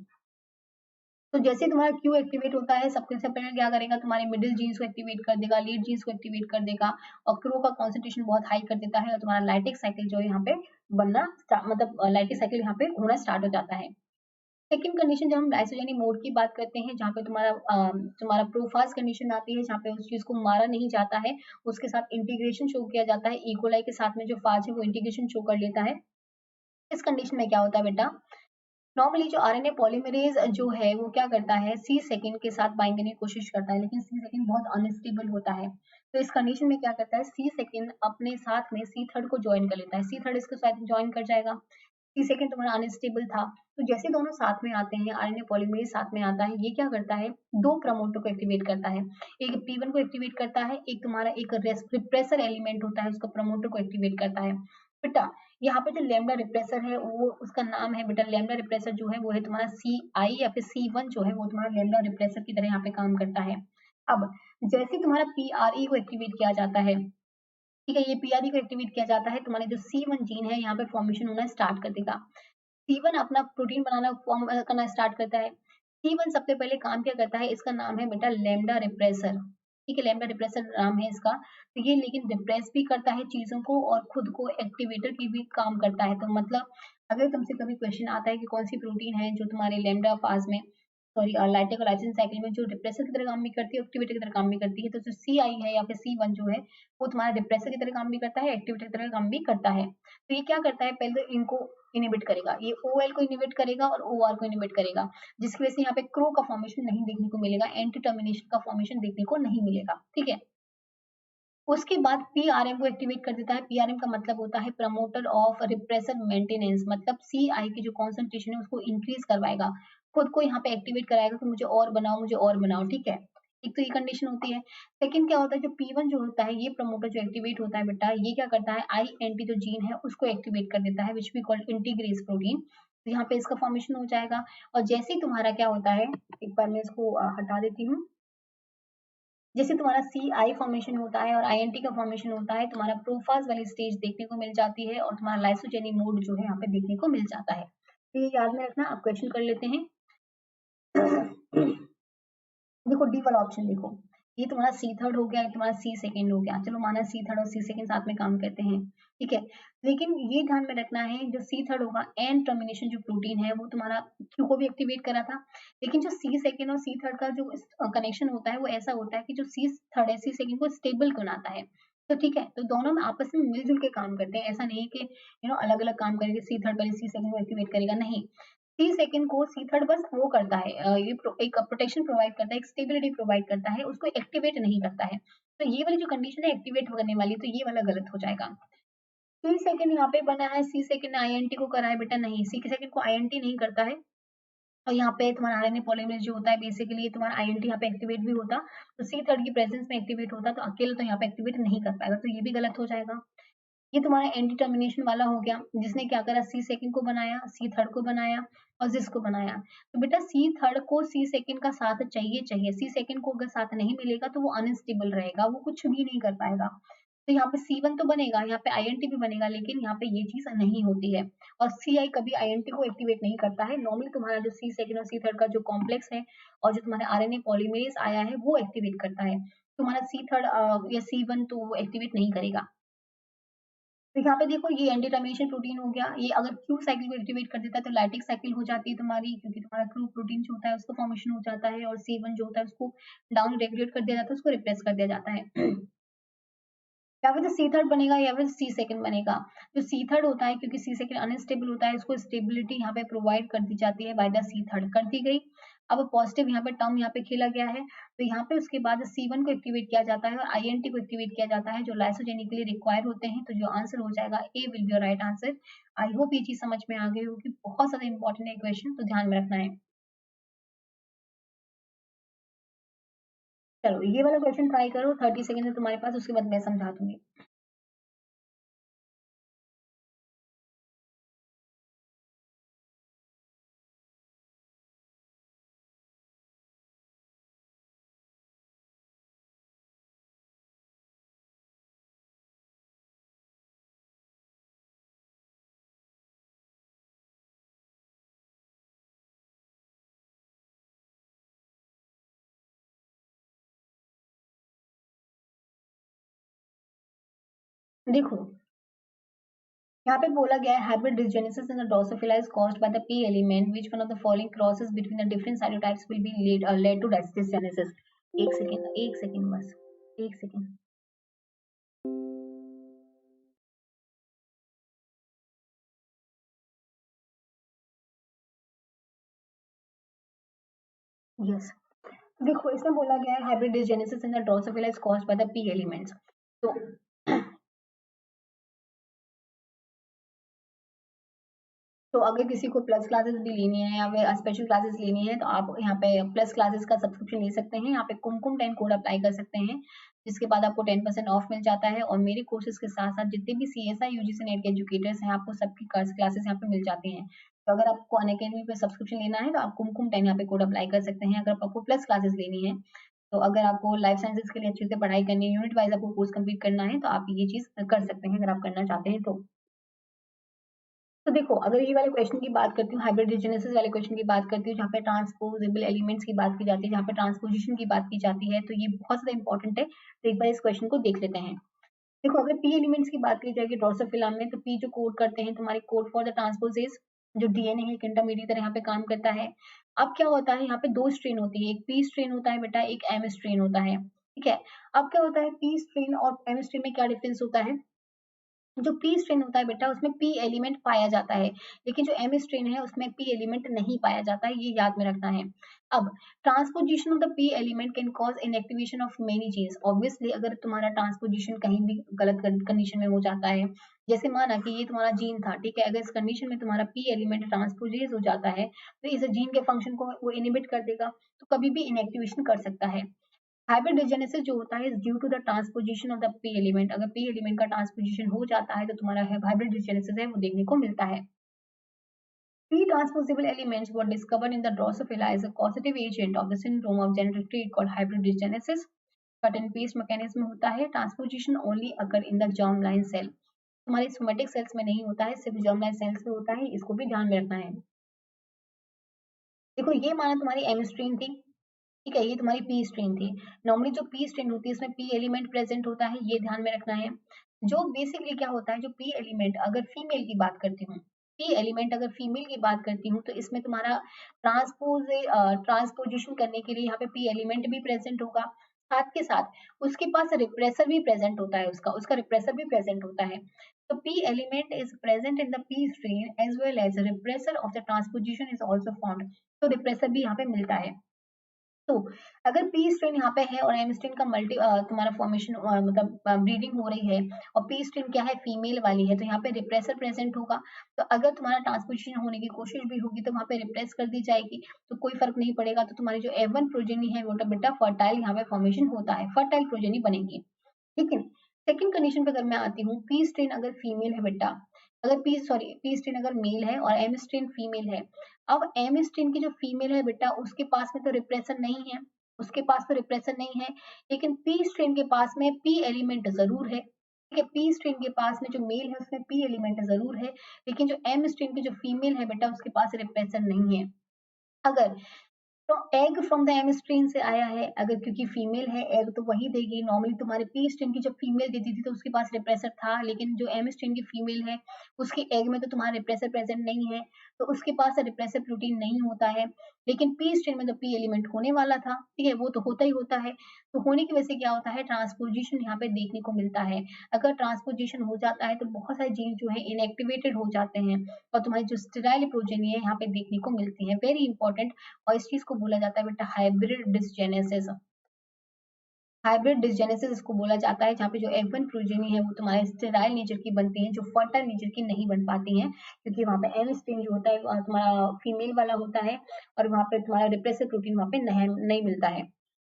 तो जैसे तुम्हारा क्यू एक्टिवेट होता है, सबसे पहले क्या करेगा, तुम्हारे मिडिल जीन्स को एक्टिवेट कर देगा, लीड जीन्स को एक्टिवेट कर देगा और क्रो का कॉन्सेंट्रेशन बहुत हाई कर देता है और तुम्हारा लाइटिक साइकिल जो है यहाँ पे बनना मतलब लाइटिक साइकिल यहाँ पे होना स्टार्ट हो जाता है। सेकंड कंडीशन जब हम लाइसोजेनी मोड की बात करते हैं, जहाँ पे तुम्हारा प्रोफाज कंडीशन आती है, जहाँ पे उस चीज को मारा नहीं जाता है, उसके साथ इंटीग्रेशन शो किया जाता है, इकोलाई के साथ में जो फाज है वो इंटीग्रेशन शो कर लेता है। इस कंडीशन में क्या होता है बेटा, नॉर्मली जो आरएनए पॉलीमरेज जो है वो क्या करता है, सी सेकेंड के साथ बाइंड करने की कोशिश करता है, लेकिन सी सेकेंड बहुत अनस्टेबल होता है, तो इस कंडीशन में क्या करता है, सी सेकेंड अपने साथ में सी थर्ड को ज्वाइन कर लेता है, सी थर्ड इसके साथ ज्वाइन कर जाएगा। सी सेकेंड तुम्हारा अनस्टेबल था, तो जैसे दोनों साथ में आते हैं, आरएनए पॉलीमरेज साथ में आता है, ये क्या करता है, दो प्रमोटर को एक्टिवेट करता है, एक P1 को एक्टिवेट करता है, एक तुम्हारा एक रिप्रेसर एलिमेंट होता है उसका प्रमोटर को एक्टिवेट करता है। बेटा यहाँ पे जो लैम्डा रिप्रेसर है वो उसका नाम है बेटा, लैम्डा रिप्रेसर जो है वो है तुम्हारा CI या फिर C1 जो है वो तुम्हारा लैम्डा रिप्रेसर की तरह यहाँ पे काम करता है। अब जैसे तुम्हारा PRE को एक्टिवेट किया जाता है, ठीक है, ये PRE को एक्टिवेट किया जाता है, तुम्हारे जो C1 जीन है यहाँ पे फॉर्मेशन होना स्टार्ट कर देगा, C1 अपना प्रोटीन बनाना फॉर्म करना स्टार्ट करता है। C1 सबसे पहले काम क्या करता है, इसका नाम है बेटा लैम्डा रिप्रेसर, ठीक है, लैम्डा रिप्रेसर नाम है इसका, तो ये लेकिन रिप्रेस भी करता है चीजों को और खुद को एक्टिवेटर की भी काम करता है। तो मतलब अगर तुमसे कभी क्वेश्चन आता है कि कौन सी प्रोटीन है जो तुम्हारे लैम्डा फाज में सॉरी लाइटिक और लाइसिन साइकिल में जो रिप्रेसर की तरह काम भी करती है, एक्टिवेटर की तरह काम भी करती है, तो जो CI है या फिर C1 जो है वो तुम्हारा रिप्रेसर की तरह काम भी करता है, एक्टिवेटर की तरह काम भी करता है। तो ये क्या करता है, पहले तो इनको इनिबिट करेगा, ये OL को इनिबिट करेगा और OR को इनिबिट करेगा, जिसकी वजह से यहाँ पे क्रो का फॉर्मेशन नहीं देखने को मिलेगा, एंटी टर्मिनेशन का फॉर्मेशन देखने को नहीं मिलेगा। ठीक है, उसके बाद PRM को एक्टिवेट कर देता है, PRM का मतलब होता है प्रमोटर ऑफ रिप्रेसर मेंटेनेंस, मतलब CI की जो कॉन्सेंट्रेशन है उसको इंक्रीज करवाएगा, खुद को यहाँ पे एक्टिवेट कराएगा कि मुझे और बनाओ मुझे और बनाओ। ठीक है, एक तो ये कंडीशन होती है। सेकंड क्या होता है, जो P1 जो होता है ये प्रमोटर जो एक्टिवेट होता है बेटा, ये क्या करता है, INT जो जीन है उसको एक्टिवेट कर देता है विच वी कॉल्ड इंटीग्रेस प्रोटीन, तो यहाँ पे इसका फॉर्मेशन हो जाएगा। और जैसे ही तुम्हारा क्या होता है, एक बार मैं इसको हटा देती हूँ, जैसे तुम्हारा CI फॉर्मेशन होता है और INT का फॉर्मेशन होता है, तुम्हारा प्रोफाज वाली स्टेज देखने को मिल जाती है और तुम्हारा लाइसोजेनी मोड जो है यहाँ पे देखने को मिल जाता है। तो ये याद में रखना। आप क्वेश्चन कर लेते हैं। देखो डी वाला ऑप्शन देखो, ये तुम्हारा सी थर्ड हो गया, ये तुम्हारा सी सेकंड हो गया। चलो माना सी थर्ड और सी सेकंड साथ में काम करते हैं, ठीक है। लेकिन ये ध्यान में रखना है, जो सी थर्ड होगा एन टर्मिनेशन जो प्रोटीन है वो तुम्हारा क्यू को भी एक्टिवेट करा था, लेकिन जो सी सेकंड और सी थर्ड का जो कनेक्शन होता है वो ऐसा होता है कि जो सी थर्ड है सी सेकंड को स्टेबल बनाता है। तो ठीक है, तो दोनों में आपस में मिलजुल के काम करते हैं, ऐसा नहीं है कि अलग अलग काम करेंगे, सी थर्ड पहले सी सेकंड को एक्टिवेट करेगा, नहीं। सी सेकंड को सी थर्ड बस वो करता है, ये एक प्रोटेक्शन प्रोवाइड करता है, एक स्टेबिलिटी प्रोवाइड करता है, उसको एक्टिवेट नहीं करता है। तो ये वाली जो कंडीशन है एक्टिवेट करने वाली, तो ये वाला गलत हो जाएगा। सी सेकंड यहाँ पे बना है, सी सेकंड आईएनटी को करा है बेटा, नहीं, सी सेकंड को आईएनटी नहीं करता है। और यहाँ पे तुम्हारा आरएनए पॉलीमरेज जो होता है बेसिकली तुम्हारा आईएनटी यहाँ पे एक्टिवेट भी होता, तो सी थर्ड की प्रेजेंस में एक्टिवेट होता, तो अकेले तो यहाँ पे एक्टिवेट नहीं कर पाएगा, तो ये भी गलत हो जाएगा। ये तुम्हारा एंटी टर्मिनेशन वाला हो गया, जिसने क्या करा, सी सेकंड को बनाया, सी थर्ड को बनाया और जिस को बनाया। तो बेटा सी थर्ड को सी सेकंड का साथ चाहिए चाहिए, सी सेकंड को अगर साथ नहीं मिलेगा तो वो अनस्टेबल रहेगा, वो कुछ भी नहीं कर पाएगा। तो यहाँ पे C1 तो बनेगा, यहाँ पे आईएनटी भी बनेगा, लेकिन यहाँ पे ये चीज नहीं होती है। और CI कभी आईएनटी को एक्टिवेट नहीं करता है, नॉर्मली तुम्हारा जो सी सेकंड और सी थर्ड का जो कॉम्प्लेक्स है और जो तुम्हारा आरएनए पॉलीमरेज आया है वो एक्टिवेट करता है, तुम्हारा सी थर्ड या C1 तो वो एक्टिवेट नहीं करेगा। तो यहाँ पे देखो ये एंटी टर्मिनेशन प्रोटीन हो गया, ये अगर क्यू साइकिल को एक्टिवेट कर देता है तो लैक्टिक साइकिल हो जाती है तुम्हारी, क्योंकि तुम्हारा क्यू प्रोटीन जो होता है उसका फॉर्मेशन हो जाता है, और C1 जो होता है उसको डाउन रेगुलेट कर दिया जाता है, उसको रिप्लेस कर दिया जाता है। या फिर सी थर्ड बनेगा या फिर सी सेकंड बनेगा। जो सी थर्ड होता है, क्योंकि सी सेकंड अनस्टेबल होता है, इसको स्टेबिलिटी यहाँ पे प्रोवाइड कर दी जाती है बाय द सी थर्ड, कर दी गई। अब पॉजिटिव यहाँ पे टर्म यहाँ पे खेला गया है, तो यहाँ पे उसके बाद C1 को एक्टिवेट किया जाता है और आईएनटी को एक्टिवेट किया जाता है, जो लाइसोजेनिकली रिक्वायर होते हैं। तो जो आंसर हो जाएगा A will be your right answer. I hope ये चीज समझ में आ गई होगी, बहुत ज्यादा इंपॉर्टेंट है क्वेश्चन, तो ध्यान में रखना है। चलो ये वाला क्वेश्चन ट्राई करो, 30 सेकंड है तुम्हारे पास, उसके बाद मैं समझा दूंगी। देखो यहाँ पे बोला गया है hybrid dysgenesis in the Drosophila is caused by the P element, which one of the following crosses between the different cytotypes will be led to dysgenesis। एक सेकेंड बस, एक सेकेंड। यस, देखो इसमें बोला गया है hybrid dysgenesis in the Drosophila is caused by the P elements. तो तो अगर किसी को प्लस क्लासेस भी लेनी है या फिर स्पेशल क्लासेस लेनी है, तो आप यहाँ पे प्लस क्लासेस का सब्सक्रिप्शन ले सकते हैं, यहाँ पे कुमकुम 10 कोड अप्लाई कर सकते हैं, जिसके बाद आपको 10% ऑफ मिल जाता है। और मेरे कोर्सेज के साथ साथ जितने भी CSI यूजीसी नेट के एजुकेटर्स हैं, आपको सबकी क्लासेस यहाँ पे मिल जाती हैं। तो अगर आपको अनअकैडमी पे सब्सक्रिप्शन लेना है तो आप कुमकुम 10 यहाँ पे कोड अप्लाई कर सकते हैं। अगर आपको प्लस क्लासेस लेनी है, तो अगर आपको लाइफ साइंसेज के लिए अच्छे से पढ़ाई करनी है, यूनिट वाइज आपको कोर्स कंप्लीट करना है, तो आप ये चीज कर सकते हैं अगर आप करना चाहते हैं तो। तो देखो अगर ये वाले क्वेश्चन की बात करती हूँ, हाइब्रिड डिजनेसिस वाले क्वेश्चन की बात करती हूँ, जहाँ पे ट्रांसपोजेबल एलिमेंट्स की बात की जाती है, जहाँ पे ट्रांसपोजिशन की बात की जाती है, तो ये बहुत ज्यादा इंपॉर्टेंट है। तो एक बार इस क्वेश्चन को देख लेते हैं। देखो अगर पी एलिमेंट्स की बात की जाएगी ड्रोसोफिला में, तो पी जो कोड करते हैं तुम्हारे कोड फॉर द ट्रांसपोजेज, जो डीएनए है एक इंटरमीडिएट तरह यहाँ पे काम करता है। अब क्या होता है, यहाँ पे दो स्ट्रेन होती है, एक पी स्ट्रेन होता है बेटा, एक एम स्ट्रेन होता है, ठीक है। अब क्या होता है, पी स्ट्रेन और एम स्ट्रेन में क्या डिफरेंस होता है। जो पी स्ट्रेन होता है बेटा उसमें पी एलिमेंट पाया जाता है, लेकिन जो एम स्ट्रेन है उसमें पी एलिमेंट नहीं पाया जाता है, ये याद में रखना है। अब transposition of the P element can cause inactivation of many genes. Obviously अगर तुम्हारा ट्रांसपोजिशन कहीं भी गलत कंडीशन में हो जाता है, जैसे माना कि ये तुम्हारा जीन था, ठीक है, अगर इस कंडीशन में तुम्हारा पी एलिमेंट ट्रांसपोजेज हो जाता है, तो इस जीन के फंक्शन को वो इनिबिट कर देगा, तो कभी भी इनएक्टिवेशन कर सकता है। हाइब्रिड डिजेनेसिस जो होता है is due to the transposition of the P element. अगर पी एलिमेंट का ट्रांसपोजिशन हो जाता है तो तुम्हारा हाइब्रिड डिजेनेसिस है वो देखने को मिलता है। P transposable elements were discovered in the Drosophila as a causative agent of the syndrome of genetic trait called hybridgenesis। Cut and paste mechanism होता है, transposition only occur in the germline cell, तुम्हारे somatic cells में नहीं होता है, सिर्फ germline sales में होता है, इसको भी ध्यान में रखना है। देखो ये माना तुम्हारी एम स्ट्रीन थी, ठीक है, ये तुम्हारी पी स्ट्रेन थी। नॉर्मली जो पी स्ट्रेन होती है इसमें पी एलिमेंट प्रेजेंट होता है, ये ध्यान में रखना है। जो बेसिकली क्या होता है, जो पी एलिमेंट अगर फीमेल की बात करती हूँ, पी एलिमेंट अगर फीमेल की बात करती हूँ तो इसमें तुम्हारा ट्रांसपोजिशन करने के लिए यहाँ पे पी एलिमेंट भी प्रेजेंट होगा, साथ के साथ उसके पास रिप्रेसर भी प्रेजेंट होता है, उसका उसका रिप्रेसर भी प्रेजेंट होता है। तो p element is present in the p strain as well as repressor of the transposition is also found। तो रिप्रेसर भी यहाँ पे मिलता है। तो अगर पी स्ट्रेन यहाँ पे है और एम स्ट्रेन का तुम्हारा फॉर्मेशन मतलब ब्रीडिंग हो रही है और पी स्ट्रेन क्या है, फीमेल वाली है, तो यहाँ पे रिप्रेसर प्रेजेंट होगा। तो अगर तुम्हारा ट्रांसपोजिशन होने की कोशिश भी होगी तो वहाँ पे रिप्रेस कर दी जाएगी, तो कोई फर्क नहीं पड़ेगा। तो तुम्हारी जो एवन प्रोजेनी है वो तो बेटा फर्टाइल यहाँ पे फॉर्मेशन होता है, फर्टाइल प्रोजेनी बनेगी। लेकिन सेकंड कंडीशन पे अगर मैं आती हूँ, पी स्ट्रेन अगर फीमेल है बेटा, अगर पी स्ट्रेन अगर मेल है और एम स्ट्रेन फीमेल है। अब एम स्ट्रेन की जो फीमेल है बेटा उसके पास में तो रिप्रेसर नहीं है, उसके पास तो रिप्रेसर नहीं है, लेकिन पी स्ट्रेन के पास में पी एलिमेंट जरूर है। ठीक है, पी स्ट्रेन के पास में जो मेल है उसमें पी एलिमेंट जरूर है, लेकिन जो एम स्ट्रेन की जो फीमेल है बेटा उसके पास रिप्रेसर नहीं है। अगर तो egg from the M strain से आया है, अगर क्योंकि फीमेल है एग तो वही देगी। नॉर्मली तुम्हारे पी स्ट्रेन की जो फीमेल देती थी तो उसके पास रिप्रेसर था, लेकिन जो एम स्ट्रेन की फीमेल है उसके एग में तो तुम्हारा रिप्रेसर प्रेजेंट नहीं है, तो उसके पास रिप्रेसर प्रोटीन नहीं होता है। लेकिन पी स्ट्रेन में तो पी एलिमेंट होने वाला था, ठीक है, वो तो होता ही होता है। तो होने की वजह से क्या होता है, ट्रांसपोजिशन यहाँ पे देखने को मिलता है। अगर ट्रांसपोजिशन हो जाता है तो बहुत सारे जीन जो है इनएक्टिवेटेड हो जाते हैं और तुम्हारी जो स्टेराइल प्रोजेनी है यहाँ पे देखने को मिलती है, वेरी इंपॉर्टेंट। और इस चीज को बोला जाता है बेटा हाइब्रिड डिसजेनेसिस। हाइब्रिड डिसजेनेसिस इसको बोला जाता है, जहाँ पे जो एफ1 प्रोजेनी है वो तुम्हारे स्टेराइल नेचर की बनती है, जो फर्टाइल नेचर की नहीं बन पाती हैं, क्योंकि वहाँ पे एम स्ट्रेन जो होता है तुम्हारा फीमेल वाला होता है और वहाँ पे तुम्हारा रिप्रेसिव प्रोटीन वहाँ पे नहीं मिलता है।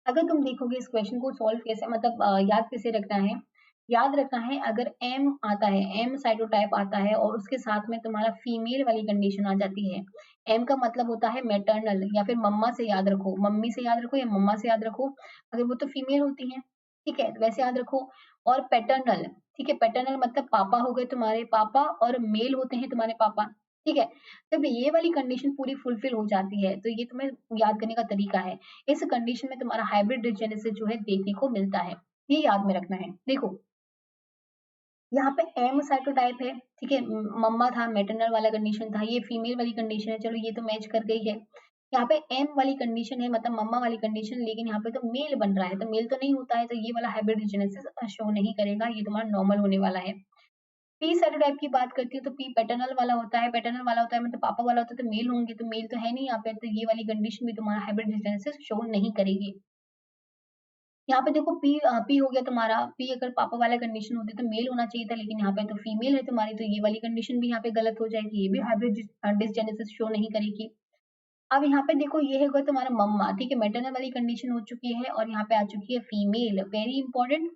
अगर तुम देखोगे इस क्वेश्चन को सॉल्व कैसे, मतलब याद कैसे रखना है, याद रखना है अगर एम आता है, एम साइटोटाइप आता है और उसके साथ में तुम्हारा फीमेल वाली कंडीशन आ जाती है। एम का मतलब होता है मैटरनल, या फिर मम्मा से याद रखो, मम्मी से याद रखो या मम्मा से याद रखो, अगर वो तो फीमेल होती है, ठीक है, वैसे याद रखो। और पैटर्नल, ठीक है, पैटर्नल मतलब पापा हो गए तुम्हारे, पापा और मेल होते हैं तुम्हारे पापा, ठीक है। जब ये वाली कंडीशन पूरी फुलफिल हो जाती है तो ये तुम्हें याद करने का तरीका है। इस कंडीशन में तुम्हारा हाइब्रिड डिसजेनेसिस जो है देखने को मिलता है, ये याद में रखना है। देखो यहाँ पे एम साइटोटाइप है, ठीक है, मम्मा था, मैटरनल वाला कंडीशन था, ये फीमेल वाली कंडीशन है, चलो ये तो मैच कर गई है। यहाँ पे एम वाली कंडीशन है, मतलब मम्मा वाली कंडीशन, लेकिन यहाँ पे तो मेल बन रहा है, तो मेल तो नहीं होता है, तो ये वाला हाइब्रिड डिसजेनेसिस शो नहीं करेगा, ये तुम्हारा नॉर्मल होने वाला है। पी सेरोटाइप की बात करती हूँ तो पी पैटर्नल वाला होता है, पैटर्नल वाला होता है मतलब पापा वाला होता है, तो मेल होंगे, तो मेल तो है नहीं यहाँ पे, तो ये वाली कंडीशन भी तुम्हारा हाइब्रिड डिसजेनेसिस शो नहीं करेगी। यहाँ पे देखो पी हो गया तुम्हारा, पी अगर पापा वाला कंडीशन होती तो मेल होना चाहिए था, लेकिन यहाँ पे तो फीमेल है तुम्हारी, तो ये वाली कंडीशन भी यहाँ पे गलत हो जाएगी, ये भी हाइब्रिड डिसजेनेसिस शो नहीं करेगी। अब यहाँ पे देखो ये होगा तुम्हारा मम्मा, ठीक है, मैटरनल वाली कंडीशन हो चुकी है और यहाँ पे आ चुकी है फीमेल, वेरी इंपॉर्टेंट।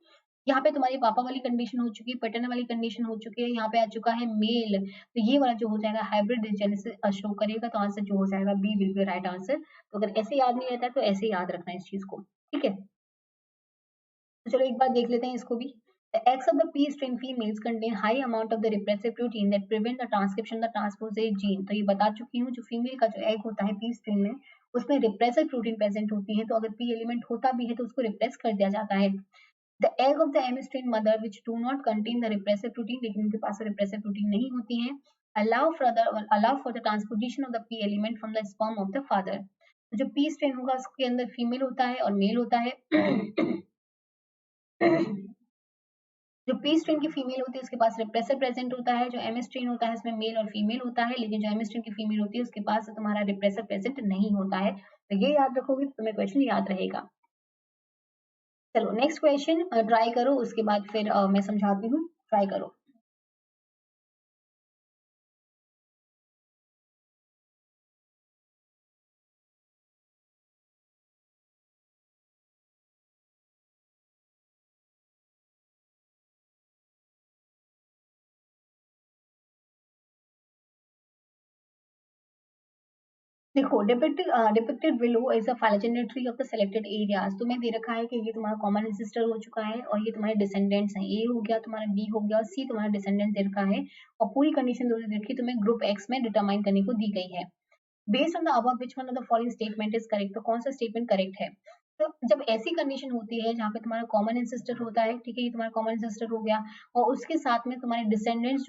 यहाँ पे तुम्हारी पापा वाली कंडीशन हो चुकी है, पैटर्नल वाली कंडीशन हो चुकी है, यहाँ पे आ चुका है मेल, तो ये वाला जो हो जाएगा हाइब्रिड डिसजेनेसिस शो करेगा, तो आंसर जो हो जाएगा B will be right answer. तो अगर ऐसे याद नहीं रहता है तो ऐसे याद रखना है इस चीज को, ठीक है। तो चलो एक बार देख लेते हैं इसको भी। The eggs of the pea strain females contain high amount of the repressive protein that prevent the transcription of the transposase gene। तो ये बता चुकी हूँ, जो फीमेल का जो एग होता है पी स्ट्रेन में उसमें रिप्रेसर प्रोटीन प्रेजेंट होती है, तो अगर पी एलिमेंट होता भी है तो उसको रिप्रेस कर दिया जाता है। The egg of the M strain mother which do not contain the repressor protein, लेकिन उनके पास रिप्रेसर प्रोटीन नहीं होती है, allow for the transposition of the p element from the sperm of the father। तो जो पी स्ट्रेन होगा उसके अंदर फीमेल होता है और मेल होता है। जो पी स्ट्रेन की फीमेल होती है उसके पास रिप्रेसर प्रेजेंट होता है, जो एम स्ट्रेन होता है इसमें मेल और फीमेल होता है, लेकिन जो एम स्ट्रेन की फीमेल होती है उसके पास तुम्हारा रिप्रेसर प्रेजेंट नहीं होता है। तो ये याद रखोगे तो तुम्हें क्वेश्चन याद रहेगा। चलो नेक्स्ट क्वेश्चन ट्राई करो, उसके बाद फिर मैं समझाती हूँ, ट्राई करो। देखो depicted below is a phylogenetic tree of the selected areas। तुम्हें दे रखा है कि ये तुम्हारा कॉमन एंसेस्टर हो चुका है और ये तुम्हारे डिसेंडेंट्स हैं, ए हो गया तुम्हारा, बी हो गया और सी तुम्हारा डिसेंडेंट दे रखा है, और पूरी कंडीशन दे रखी तुम्हें ग्रुप एक्स में डिटरमाइन करने को दी गई है। Based on the above which one of the following statement is correct, तो कौन सा स्टेटमेंट करेक्ट है। तो जब ऐसी कंडीशन होती है जहाँ पे तुम्हारा कॉमन एंसेस्टर होता है, ठीक है, ये तुम्हारा कॉमन एंसेस्टर हो गया, और उसके साथ में तुम्हारे डिसेंडेंट्स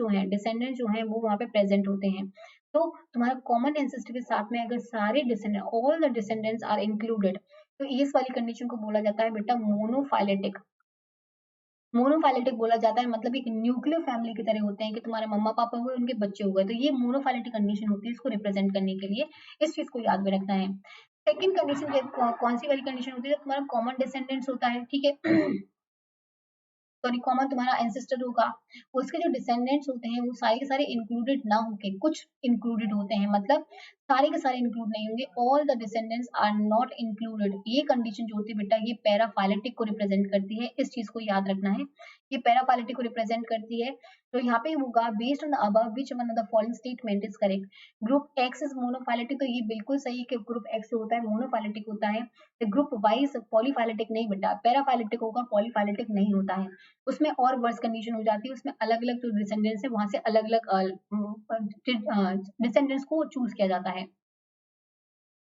जो हैं वो वहाँ पे प्रेजेंट होते हैं, तो तुम्हारा कॉमन एंसेस्टर के साथ में अगर सारे descendant all the descendants are included, तो इस वाली कंडीशन को बोला जाता है बेटा मोनोफाइलेटिक। मोनोफाइलेटिक बोला जाता है, मतलब एक न्यूक्लियर फैमिली की तरह होते हैं कि तुम्हारे मम्मा पापा हुए, उनके बच्चे हुए, तो ये मोनोफाइलेटिक कंडीशन होती है, इसको रिप्रेजेंट करने के लिए इस चीज को याद में रखना है। सेकंड कंडीशन कौन सी वाली कंडीशन होती है, तुम्हारा कॉमन डिसेंडेंट्स होता है, ठीक है, सॉरी कॉमन तुम्हारा एंसेस्टर होगा, उसके जो डिसेंडेंट्स होते हैं वो सारे के सारे इंक्लूडेड ना होके कुछ इंक्लूडेड होते हैं, मतलब सारे के सारे इंक्लूड नहीं होंगे, all the descendants are not included, ये कंडीशन जो होती है बेटा ये पैराफाइलेटिक को रिप्रेजेंट करती है, इस चीज को याद रखना है, ये पैराफाइलेटिक को रिप्रेजेंट करती है। तो यहाँ पे होगा based on the above which one of the following statement is correct, group x is monophyletic, तो ये बिल्कुल सही है कि ग्रुप एक्स होता है मोनोफाइलेटिक होता है, ग्रुप वाई पॉलीफाइलेटिक नहीं बेटा, पैराफाइलेटिक होगा, पॉलीफाइलेटिक नहीं होता है, उसमें और वर्स कंडीशन हो जाती है, उसमें अलग अलग जो डिसेंडेंट्स है वहां से अलग अलग डिसेंडेंट्स को चूज किया जाता है।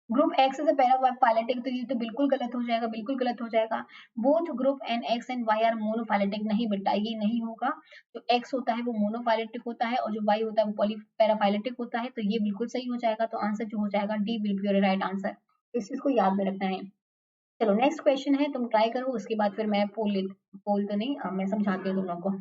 Group x is a paraphyletic, तो ये तो बिल्कुल गलत हो जाएगा, बिल्कुल गलत हो जाएगा। Both group N X and Y are monophyletic, नहीं बेटा ये नहीं होगा, जो एक्स होता है वो मोनोफाइलेटिक होता है और जो वाई होता है वो पॉली पैराफाइलेटिक होता है, तो ये बिल्कुल सही हो जाएगा, तो आंसर जो हो जाएगा D will be your right answer, इस चीज को याद में रखना है। चलो नेक्स्ट क्वेश्चन है, तुम ट्राई करो, उसके बाद फिर मैं पोल तो नहीं, मैं समझाती हूँ तुम लोग को।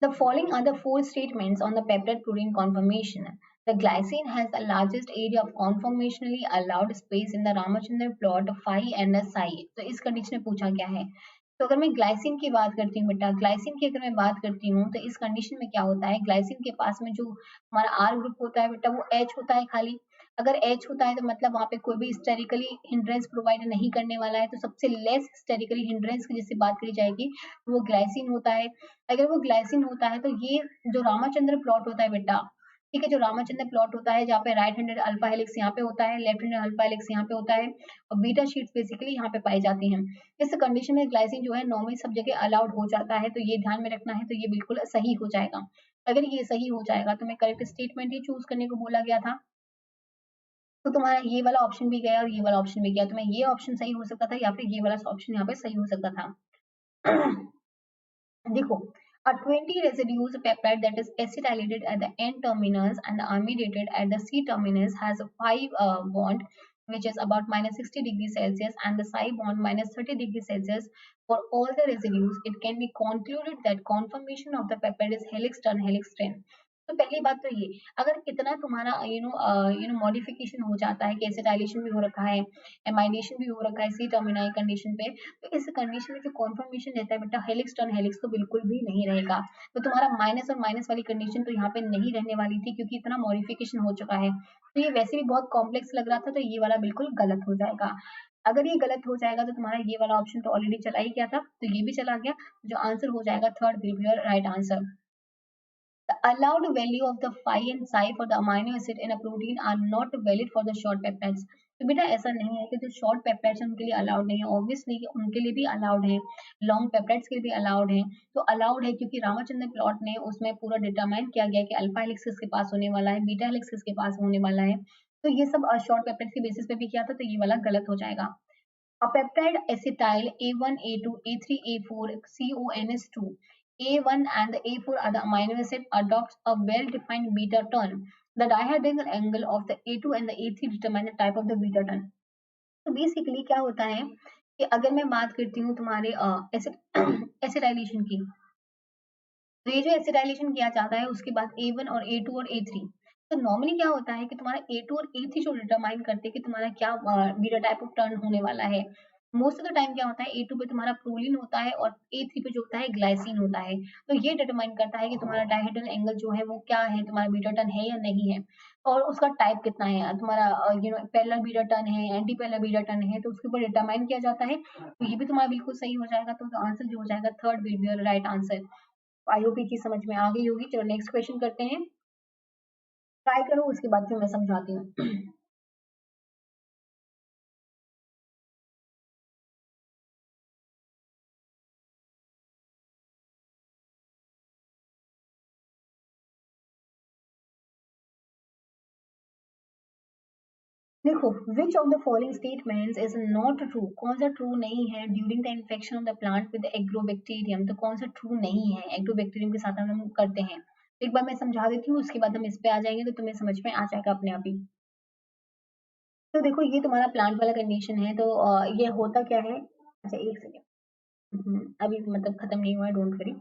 The following are the four statements on the peptide protein conformation. The glycine has the largest area of conformationally allowed space in the Ramachandran plot phi and psi. तो इस कंडीशन में पूछा क्या है, तो अगर मैं ग्लाइसिन की बात करती हूँ बेटा, ग्लाइसिन की अगर मैं बात करती हूँ तो इस कंडीशन में क्या होता है, ग्लाइसिन के पास में जो हमारा आर ग्रुप होता है बेटा वो एच होता है खाली, अगर एच होता है तो मतलब वहां पे कोई भी हिस्टेरिकली हिंड्रेंस प्रोवाइड नहीं करने वाला है, तो सबसे लेस हिस्टेरिकली हिंड्रेंस की जिससे बात करी जाएगी वो ग्लाइसिन होता है। अगर वो ग्लाइसिन होता है तो ये जो रामाचंद्र प्लॉट होता है बेटा, ठीक है, जो रामाचंद्र प्लॉट होता है जहाँ पे राइट हैंडेड अल्फा हेलिक्स यहाँ पे होता है, लेफ्ट हैंडेड अल्फा हेलिक्स यहाँ पे होता है, और बीटा शीट्स बेसिकली यहाँ पे पाई जाती हैं। इस कंडीशन में ग्लाइसिन जो है नॉर्मली सब जगह अलाउड हो जाता है, तो ये ध्यान में रखना है, तो ये बिल्कुल सही हो जाएगा। अगर ये सही हो जाएगा तो मैं करेक्ट स्टेटमेंट ही चूज करने को बोला गया था, तो तुम्हारा ये वाला ऑप्शन भी गया और ये वाला ऑप्शन भी गया, तो मैं ये ऑप्शन सही हो सकता था या फिर ये वाला ऑप्शन यहाँ पे सही हो सकता था। देखो, a 20 residues peptide that is acetylated at the N terminus and amidated at the C terminus has a 5 bond which is about minus 60 degrees Celsius and the psi bond minus 30 degrees Celsius. For all the residues, it can be concluded that conformation of the peptide is helix turn helix trend. तो पहली बात तो ये, अगर इतना तुम्हारा modification हो जाता है कि एसिटाइलेशन भी हो रखा है, एमाइनेशन भी हो रखा है सी टर्मिनाई कंडीशन पे, तो इस कंडीशन में जो कॉन्फर्मेशन रहता है बेटा हेलिक्स टर्न हेलिक्स तो बिल्कुल भी नहीं रहेगा, तो तुम्हारा माइनस और माइनस वाली कंडीशन तो यहाँ पे नहीं रहने वाली थी क्योंकि इतना मॉडिफिकेशन हो चुका है, तो ये वैसे भी बहुत कॉम्प्लेक्स लग रहा था, तो ये वाला बिल्कुल गलत हो जाएगा। अगर ये गलत हो जाएगा तो तुम्हारा ये वाला ऑप्शन तो ऑलरेडी चला ही गया था, तो ये भी चला गया, जो आंसर हो जाएगा third will be your right answer. The allowed value of the phi and psi for the amino acid in a protein are not valid for the short peptides. तो बेटा ऐसा नहीं है कि जो शॉर्ट पेप्टाइड्स हैं उनके लिए अलाउड नहीं है, ऑब्वियसली उनके लिए भी अलाउड है, लॉन्ग पेप्टाइड्स के लिए भी अलाउड है, तो अलाउड है क्योंकि रामाचंद्र प्लॉट ने उसमें पूरा डिटरमाइन किया गया कि अल्फा हेलिक्स किसके पास होने वाला है, बीटा हेलिक्स किसके पास होने वाला है, तो ये सब शॉर्ट पेप्टाइड्स के बेसिस पे भी किया था, तो ये वाला गलत हो जाएगा। A peptide acetyl A1, A2, A3, A4, CONS2, A1 and the A4 are the amino acid adopts a well-defined beta turn. The dihedral angle of the A2 and the A3 determine the type of the beta turn. तो basically क्या होता है कि अगर मैं बात करती हूँ तुम्हारे एसिटाइलेशन की, तो ये जो एसिटाइलेशन किया जाता है उसके बाद A1 और A2 और A3, तो नॉर्मली क्या होता है कि तुम्हारा A2 और A3 जो डिटरमाइन करते हैं कि तुम्हारा क्या बीटा टाइप ऑफ टर्न होने वाला है, मोस्ट ऑफ द टाइम क्या होता है A2 पे तुम्हारा प्रोलिन होता है और A3 पे जो होता है ग्लाइसिन होता है। तो ये डिटरमाइन करता है कि तुम्हारा डायहेड्रल एंगल जो है वो क्या है, तुम्हारा बीटा टर्न है या नहीं है, और उसका टाइप कितना है, तुम्हारा पैरेलल बीटा टर्न है, एंटी पैरेलल बीटा टर्न है, तो उसके ऊपर डिटरमाइन किया जाता है। तो ये भी तुम्हारा बिल्कुल सही हो जाएगा। तो आंसर जो हो जाएगा third will be right answer. I hope ये चीज समझ में आ गई होगी। चलो नेक्स्ट क्वेश्चन करते हैं, ट्राई करो, उसके बाद फिर मैं समझाती हूँ। देखो, विच of the following statements is not true, कौन सा ट्रू नहीं है during the infection of the plant with agrobacterium, तो कौन सा ट्रू नहीं है एग्रोबैक्टीरियम के साथ हम करते हैं। एक बार मैं समझा देती हूँ, उसके बाद हम इस पे आ जाएंगे, तो तुम्हें समझ में आ जाएगा अपने आप ही। तो देखो, ये तुम्हारा प्लांट वाला कंडीशन है, तो ये होता क्या है। अच्छा, एक सेकेंड। अभी मतलब खत्म नहीं हुआ है, डोंट वरी।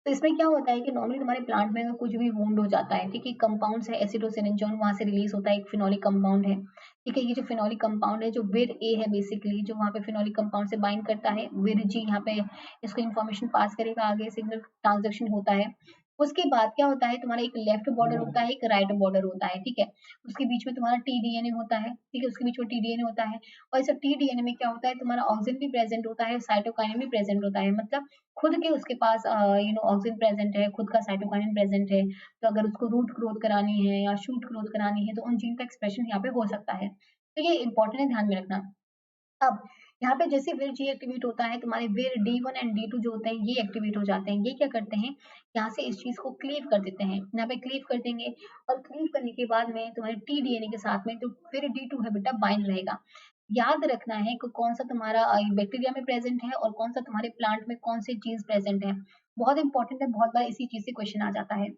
तो इसमें क्या होता है कि नॉर्मली तुम्हारे प्लांट में अगर कुछ भी वुंड हो जाता है, ठीक है, कंपाउंड्स है एसिटोसिनेंजोन, वहां से रिलीज होता है एक फिनोलिक कंपाउंड है। ठीक है, ये जो फिनोलिक कंपाउंड है, जो विर ए है बेसिकली, जो वहां पे फिनोलिक कंपाउंड से बाइंड करता है, विर जी यहाँ पे इसको इन्फॉर्मेशन पास करेगा आगे, सिग्नल ट्रांजेक्शन होता है। उसके बाद क्या होता है, तुम्हारा एक लेफ्ट बॉर्डर होता है, एक राइट बॉर्डर होता है, ठीक है। उसके बीच में तुम्हारा टीडीएनए होता है, ठीक है, उसके बीच में टीडीएनए होता है। और इस टीडीएनए में क्या होता है, तुम्हारा ऑक्सीजन भी प्रेजेंट होता है, साइटोकाइनिन भी प्रेजेंट होता है, मतलब खुद के उसके पास ऑक्सीजन प्रेजेंट है, खुद का साइटोकाइनिन प्रेजेंट है। तो अगर उसको रूट ग्रोथ करानी है या शूट ग्रोथ करानी है, तो उन जीन का एक्सप्रेशन यहाँ पे हो सकता है। तो ये इंपॉर्टेंट है, ध्यान में रखना। अब यहाँ पे जैसे विर जी एक्टिवेट होता है, तुम्हारे विर D1 एंड D2 जो होते हैं ये एक्टिवेट हो जाते हैं। ये क्या करते हैं, यहाँ से इस चीज को क्लीव कर देते हैं, यहाँ पे क्लीव कर देंगे। और क्लीव करने के बाद में तुम्हारे TDNA के साथ में जो फिर D2 है बेटा बाइंड रहेगा। याद रखना है कि कौन सा तुम्हारा बैक्टीरिया में प्रेजेंट है और कौन सा तुम्हारे प्लांट में कौन सी चीज प्रेजेंट है। बहुत इंपॉर्टेंट है, बहुत बार इसी चीज से क्वेश्चन आ जाता है।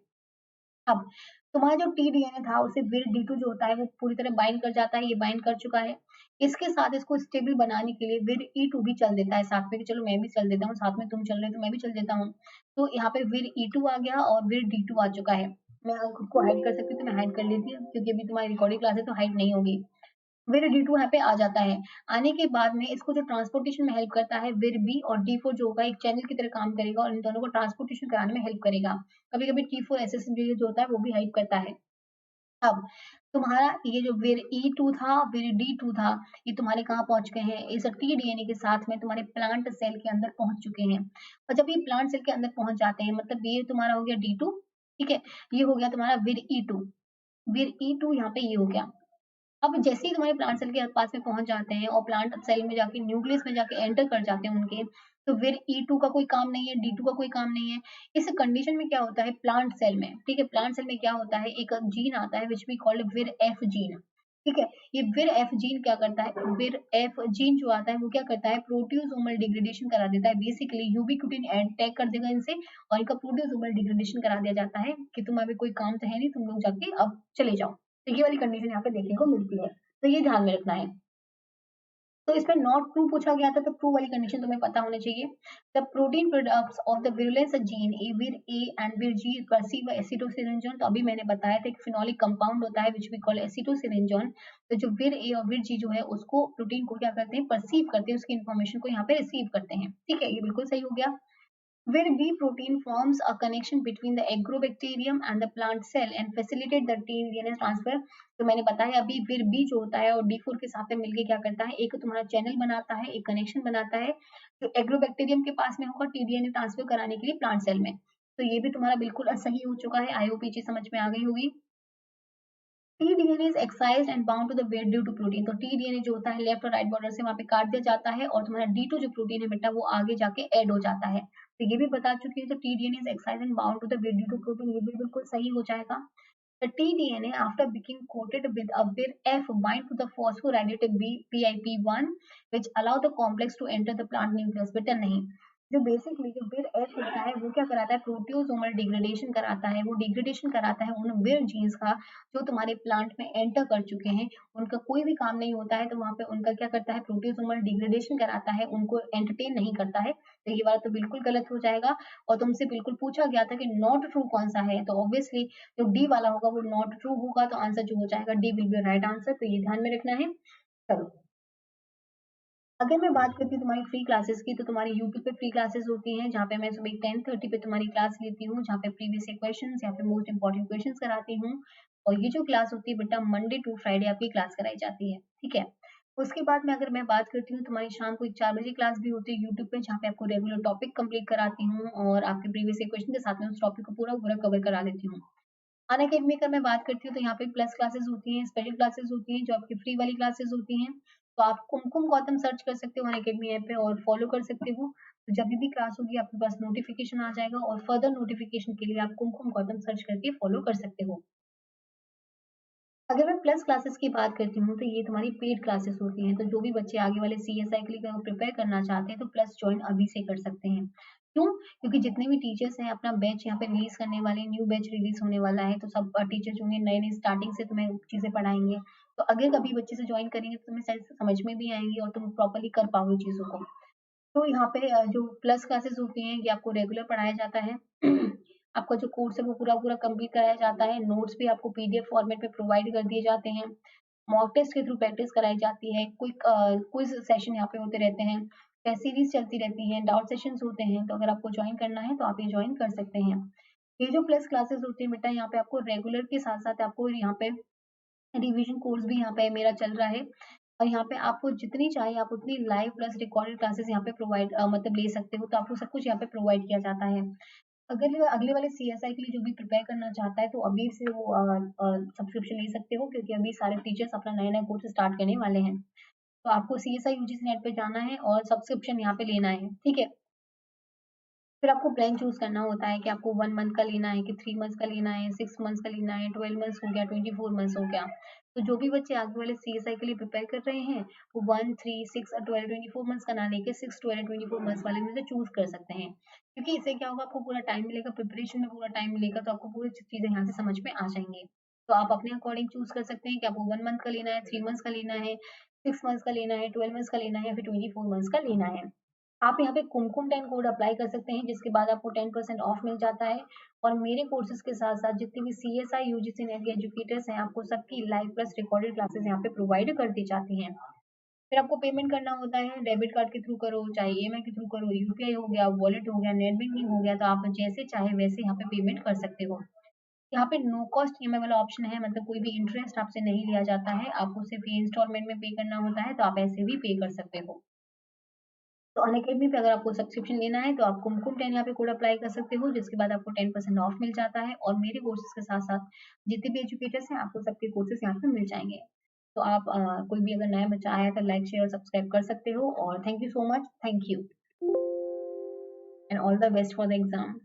अब तुम्हारा जो टीडीएनए था उसे विर D2 जो होता है वो पूरी तरह बाइंड कर जाता है, ये बाइंड कर चुका है। इसके साथ इसको स्टेबल बनाने के लिए विर E2 भी चल देता है साथ में, कि चलो मैं भी चल देता हूँ, साथ में तुम चल रहे हो तो मैं भी चल देता हूँ। तो यहाँ पे विर E2 आ गया और विर D2 आ चुका है। मैं अगर खुद को हाइड कर सकती हूँ तो मैं हाइड कर लेती हूँ, क्योंकि अभी तुम्हारी रिकॉर्डिंग क्लास है तो हाइड नहीं होगी। विर D2 यहाँ पे आ जाता है। आने के बाद में इसको जो ट्रांसपोर्टेशन में हेल्प करता है, विर बी और D4 जो होगा एक चैनल की तरह काम करेगा और इन दोनों को ट्रांसपोर्टेशन कराने में हेल्प करेगा। कभी कभी T4 SSB जो होता है वो भी हेल्प करता है। अब तुम्हारा ये जो विर E2 था, विर D2 था, ये तुम्हारे कहाँ पहुंच गए हैं, इस टीडीएनए के साथ में तुम्हारे प्लांट सेल के अंदर पहुंच चुके हैं। और जब ये प्लांट सेल के अंदर पहुंच जाते हैं, मतलब ये तुम्हारा हो गया D2, ठीक है, ये हो गया तुम्हारा विर E2। विर E2 यहाँ पे ये हो गया। अब जैसे ही तुम्हारे प्लांट सेल के पास में पहुंच जाते हैं और प्लांट सेल में जाके न्यूक्लियस में जाके एंटर कर जाते हैं उनके, तो फिर E2 का कोई काम नहीं है, D2 का कोई काम नहीं है। इस कंडीशन में क्या होता है प्लांट सेल में, ठीक है, प्लांट सेल में क्या होता है, एक जीन आता है विच वी कॉल्ड विर एफ जीन। ठीक है, ये विर एफ जीन क्या करता है, विर एफ जीन जो आता है वो क्या करता है, प्रोटियोसोमल डिग्रेडेशन करा देता है, बेसिकली यूबिक्विटिन अटैक कर देगा इनसे, और इनका प्रोटियोसोमल डिग्रेडेशन करा दिया जाता है कि तुम अभी कोई काम तो है नहीं, तुम लोग जाके अब चले जाओ। तो ये वाली कंडीशन यहाँ पे देखने को मिलती है, तो ये ध्यान में रखना है। तो इसमें नॉट ट्रू पूछा गया था, तो ट्रू वाली कंडीशन तुम्हें पता होनी चाहिए। The protein products of the virulence gene विर ए एंड विर जी परसीव एसिटोसिरिंजोन, तो अभी मैंने बताया था एक फिनोलिक कंपाउंड होता है विच वी कॉल एसिटोसिरिंजोन। तो जो विर ए और विर जी जो है उसको प्रोटीन को क्या करते हैं, परसीव करते हैं, उसकी इन्फॉर्मेशन को यहाँ पे रिसीव करते हैं। ठीक है, ये बिल्कुल सही हो गया। Where B protein forms a connection between the agrobacterium and the plant cell and facilitate the DNA transfer। तो मैंने बताया अभी फिर B जो होता है और D4 के साथ में मिलके क्या करता है, एक तुम्हारा चैनल बनाता है, एक कनेक्शन बनाता है, जो एग्रोबैक्टीरियम के पास में होगा टीडीएनए ट्रांसफर कराने के लिए प्लांट सेल में। तो ये भी तुम्हारा बिल्कुल सही हो चुका है, आई होप ये चीज समझ में आ गई होगी। T DNA is excised and bound to the vir D two protein, तो टीडीएनए जो होता है लेफ्ट और राइट बॉर्डर से वहां पे काट दिया जाता है, और तुम्हारा D2 जो प्रोटीन है बेटा वो आगे जाके ऐड हो जाता है। तो ये भी बता चुकी है, तो T DNA is excised and bound to the vir D two protein, ये भी बिल्कुल सही हो जाएगा। The tDNA after being coated with a vir F bind to the phosphorylated PIP1 which allow the complex to enter the plant nucleus। बेटा नहीं, जो basically जो विर एफ होता है वो क्या कराता है, प्रोटियोसोमल डिग्रेडेशन कराता है, वो डिग्रेडेशन कराता है उन विर जीन्स का जो तुम्हारे प्लांट में एंटर कर चुके हैं। उनका कोई भी काम नहीं होता है, तो वहां पे उनका क्या करता है, प्रोटियोसोमल डिग्रेडेशन कराता है, उनको एंटरटेन नहीं करता है। तो ये वाला तो बिल्कुल गलत हो जाएगा। और तुमसे बिल्कुल पूछा गया था कि नॉट ट्रू कौन सा है, तो ऑब्वियसली जो डी वाला होगा वो नॉट ट्रू होगा, तो आंसर जो हो जाएगा D will be right answer. तो ये ध्यान में रखना है। चलो अगर मैं बात करती हूँ तुम्हारी फ्री क्लासेस की, तो तुम्हारी यूट्यूब पे फ्री क्लासेस होती हैं, जहाँ पे मैं सुबह 10:30 पे तुम्हारी क्लास लेती हूँ, जहाँ पे प्रीवियस ईयर क्वेश्चंस या फिर मोस्ट इंपॉर्टेंट क्वेश्चंस कराती हूँ। और ये जो क्लास होती है बेटा, मंडे टू फ्राइडे आपकी क्लास कराई जाती है, ठीक है। उसके बाद में अगर मैं बात करती हूँ, तुम्हारी शाम को 4 बजे क्लास भी होती है यूट्यूब पे, जहाँ पे आपको रेगुलर टॉपिक कंप्लीट कराती हूँ और आपके प्रीवियस ईयर क्वेश्चन के साथ में उस टॉपिक को पूरा पूरा कवर करा देती हूँ। अनअकैडमी का मैं बात करती हूँ, तो यहाँ पे प्लस क्लासेस होती हैं, स्पेशल क्लासेस होती हैं, जो आपकी फ्री वाली क्लासेस होती हैं। तो आप कुमकुम गौतम सर्च कर सकते हो अनअकैडमी ऐप पे और फॉलो कर सकते हो। तो जब भी क्लास होगी आपके पास नोटिफिकेशन आ जाएगा, और फर्दर नोटिफिकेशन के लिए आप कुमकुम गौतम सर्च करके फॉलो कर सकते हो। अगर मैं प्लस क्लासेस की बात करती हूँ, तो ये तुम्हारी पेड क्लासेस होती हैं। तो जो भी बच्चे आगे वाले सीएसआई के लिए प्रिपेयर करना चाहते हैं, तो प्लस ज्वाइन अभी से कर सकते हैं। क्यों? क्योंकि जितने भी टीचर्स हैं अपना बैच यहाँ पे रिलीज करने वाले, न्यू बैच रिलीज होने वाला है, तो सब टीचर जो होंगे नए नए स्टार्टिंग से तुम्हें चीजें पढ़ाएंगे। तो अगर कभी बच्चे से ज्वाइन करेंगे तो तुम्हें शायद समझ में भी आएंगी और तुम प्रॉपरली कर पाओगे चीजों को। तो यहाँ पे जो प्लस क्लासेस होती हैं, ये आपको रेगुलर पढ़ाया जाता है। आपका जो कोर्स है वो पूरा पूरा कंप्लीट कराया जाता है। नोट्स भी आपको पीडीएफ फॉर्मेट में प्रोवाइड कर दिए जाते हैं। मॉक टेस्ट के थ्रू प्रैक्टिस कराई जाती है। क्विक क्विज सेशन यहाँ पे होते रहते हैं। टेस्ट सीरीज चलती रहती है, डाउट सेशंस होते हैं। तो अगर आपको ज्वाइन करना है तो आप ये ज्वाइन कर सकते हैं। ये जो प्लस क्लासेस होती है बेटा, यहाँ पे आपको रेगुलर के साथ साथ आपको यहाँ पे रिवीजन कोर्स भी यहाँ पे मेरा चल रहा है। और यहाँ पे आपको जितनी चाहिए आप उतनी लाइव प्लस रिकॉर्डेड क्लासेस यहाँ पे प्रोवाइड मतलब ले सकते हो। तो आपको सब कुछ यहाँ पे प्रोवाइड किया जाता है। अगर अगले वाले सीएसआई के लिए जो भी प्रिपेयर करना चाहता है, तो अभी से वो सब्सक्रिप्शन ले सकते हो, क्योंकि अभी सारे टीचर्स अपना नया नया कोर्स स्टार्ट करने वाले हैं। तो आपको सीएसआई यूजीसी नेट पे जाना है और सब्सक्रिप्शन यहाँ पे लेना है, ठीक है। फिर आपको प्लान चूज करना होता है कि आपको 1 मंथ का लेना है कि 3 मंथ्स का लेना है, 6 मंथ्स का लेना है, 12 मंथ्स हो गया, 24 मंथ्स हो गया। तो जो भी बच्चे आगे वाले सीएसआई के लिए प्रिपेयर कर रहे हैं, वो 1, 3, 6 और 12, 24 मंथ्स का ना लेके 6, 12, 24 मंथ्स वाले में से चूज कर सकते हैं। क्योंकि इससे क्या होगा, आपको पूरा टाइम मिलेगा, प्रिपरेशन में पूरा टाइम मिलेगा, तो आपको पूरी चीजें यहाँ से समझ में आ जाएंगी। तो आप अपने अकॉर्डिंग चूज कर सकते हैं कि आपको 1 मंथ का लेना है, 3 मंथ्स का लेना है, 6 मंथ्स का लेना है, 12 मंथ्स का लेना है, या फिर 24 मंथ्स का लेना है। आप यहाँ पे कुमकुम 10 कोड अप्लाई कर सकते हैं, जिसके बाद आपको 10% ऑफ मिल जाता है। और मेरे कोर्सेज के साथ साथ जितने भी सीएसआई यूजीसी नेट के एजुकेटर्स हैं, आपको सबकी लाइव प्लस रिकॉर्डेड क्लासेस यहाँ पे प्रोवाइड कर दी जाती हैं। फिर आपको पेमेंट करना होता है, डेबिट कार्ड के थ्रू करो, चाहे ईएमआई के थ्रू करो, यूपीआई हो गया, वॉलेट हो गया, नेट बैंकिंग हो गया। तो आप जैसे चाहे वैसे यहाँ पे पेमेंट कर सकते हो। यहाँ पे नो कॉस्ट ईएमआई वाला ऑप्शन है, मतलब कोई भी इंटरेस्ट आपसे नहीं लिया जाता है, आपको सिर्फ ये इंस्टॉलमेंट में पे करना होता है। तो आप ऐसे भी पे कर सकते हो। तो अनअकैडमी पे अगर आपको सब्सक्रिप्शन लेना है, तो आप कुमकुम 10 यहाँ पे कोड अप्लाई कर सकते हो, जिसके बाद आपको 10% ऑफ मिल जाता है। और मेरे कोर्सेज के साथ साथ जितने भी एजुकेटर्स हैं, आपको सबके कोर्सेज यहाँ पे मिल जाएंगे। तो आप कोई भी अगर नया बच्चा आया तो लाइक शेयर और सब्सक्राइब कर सकते हो। और thank you so much, thank you and all the best for the exam.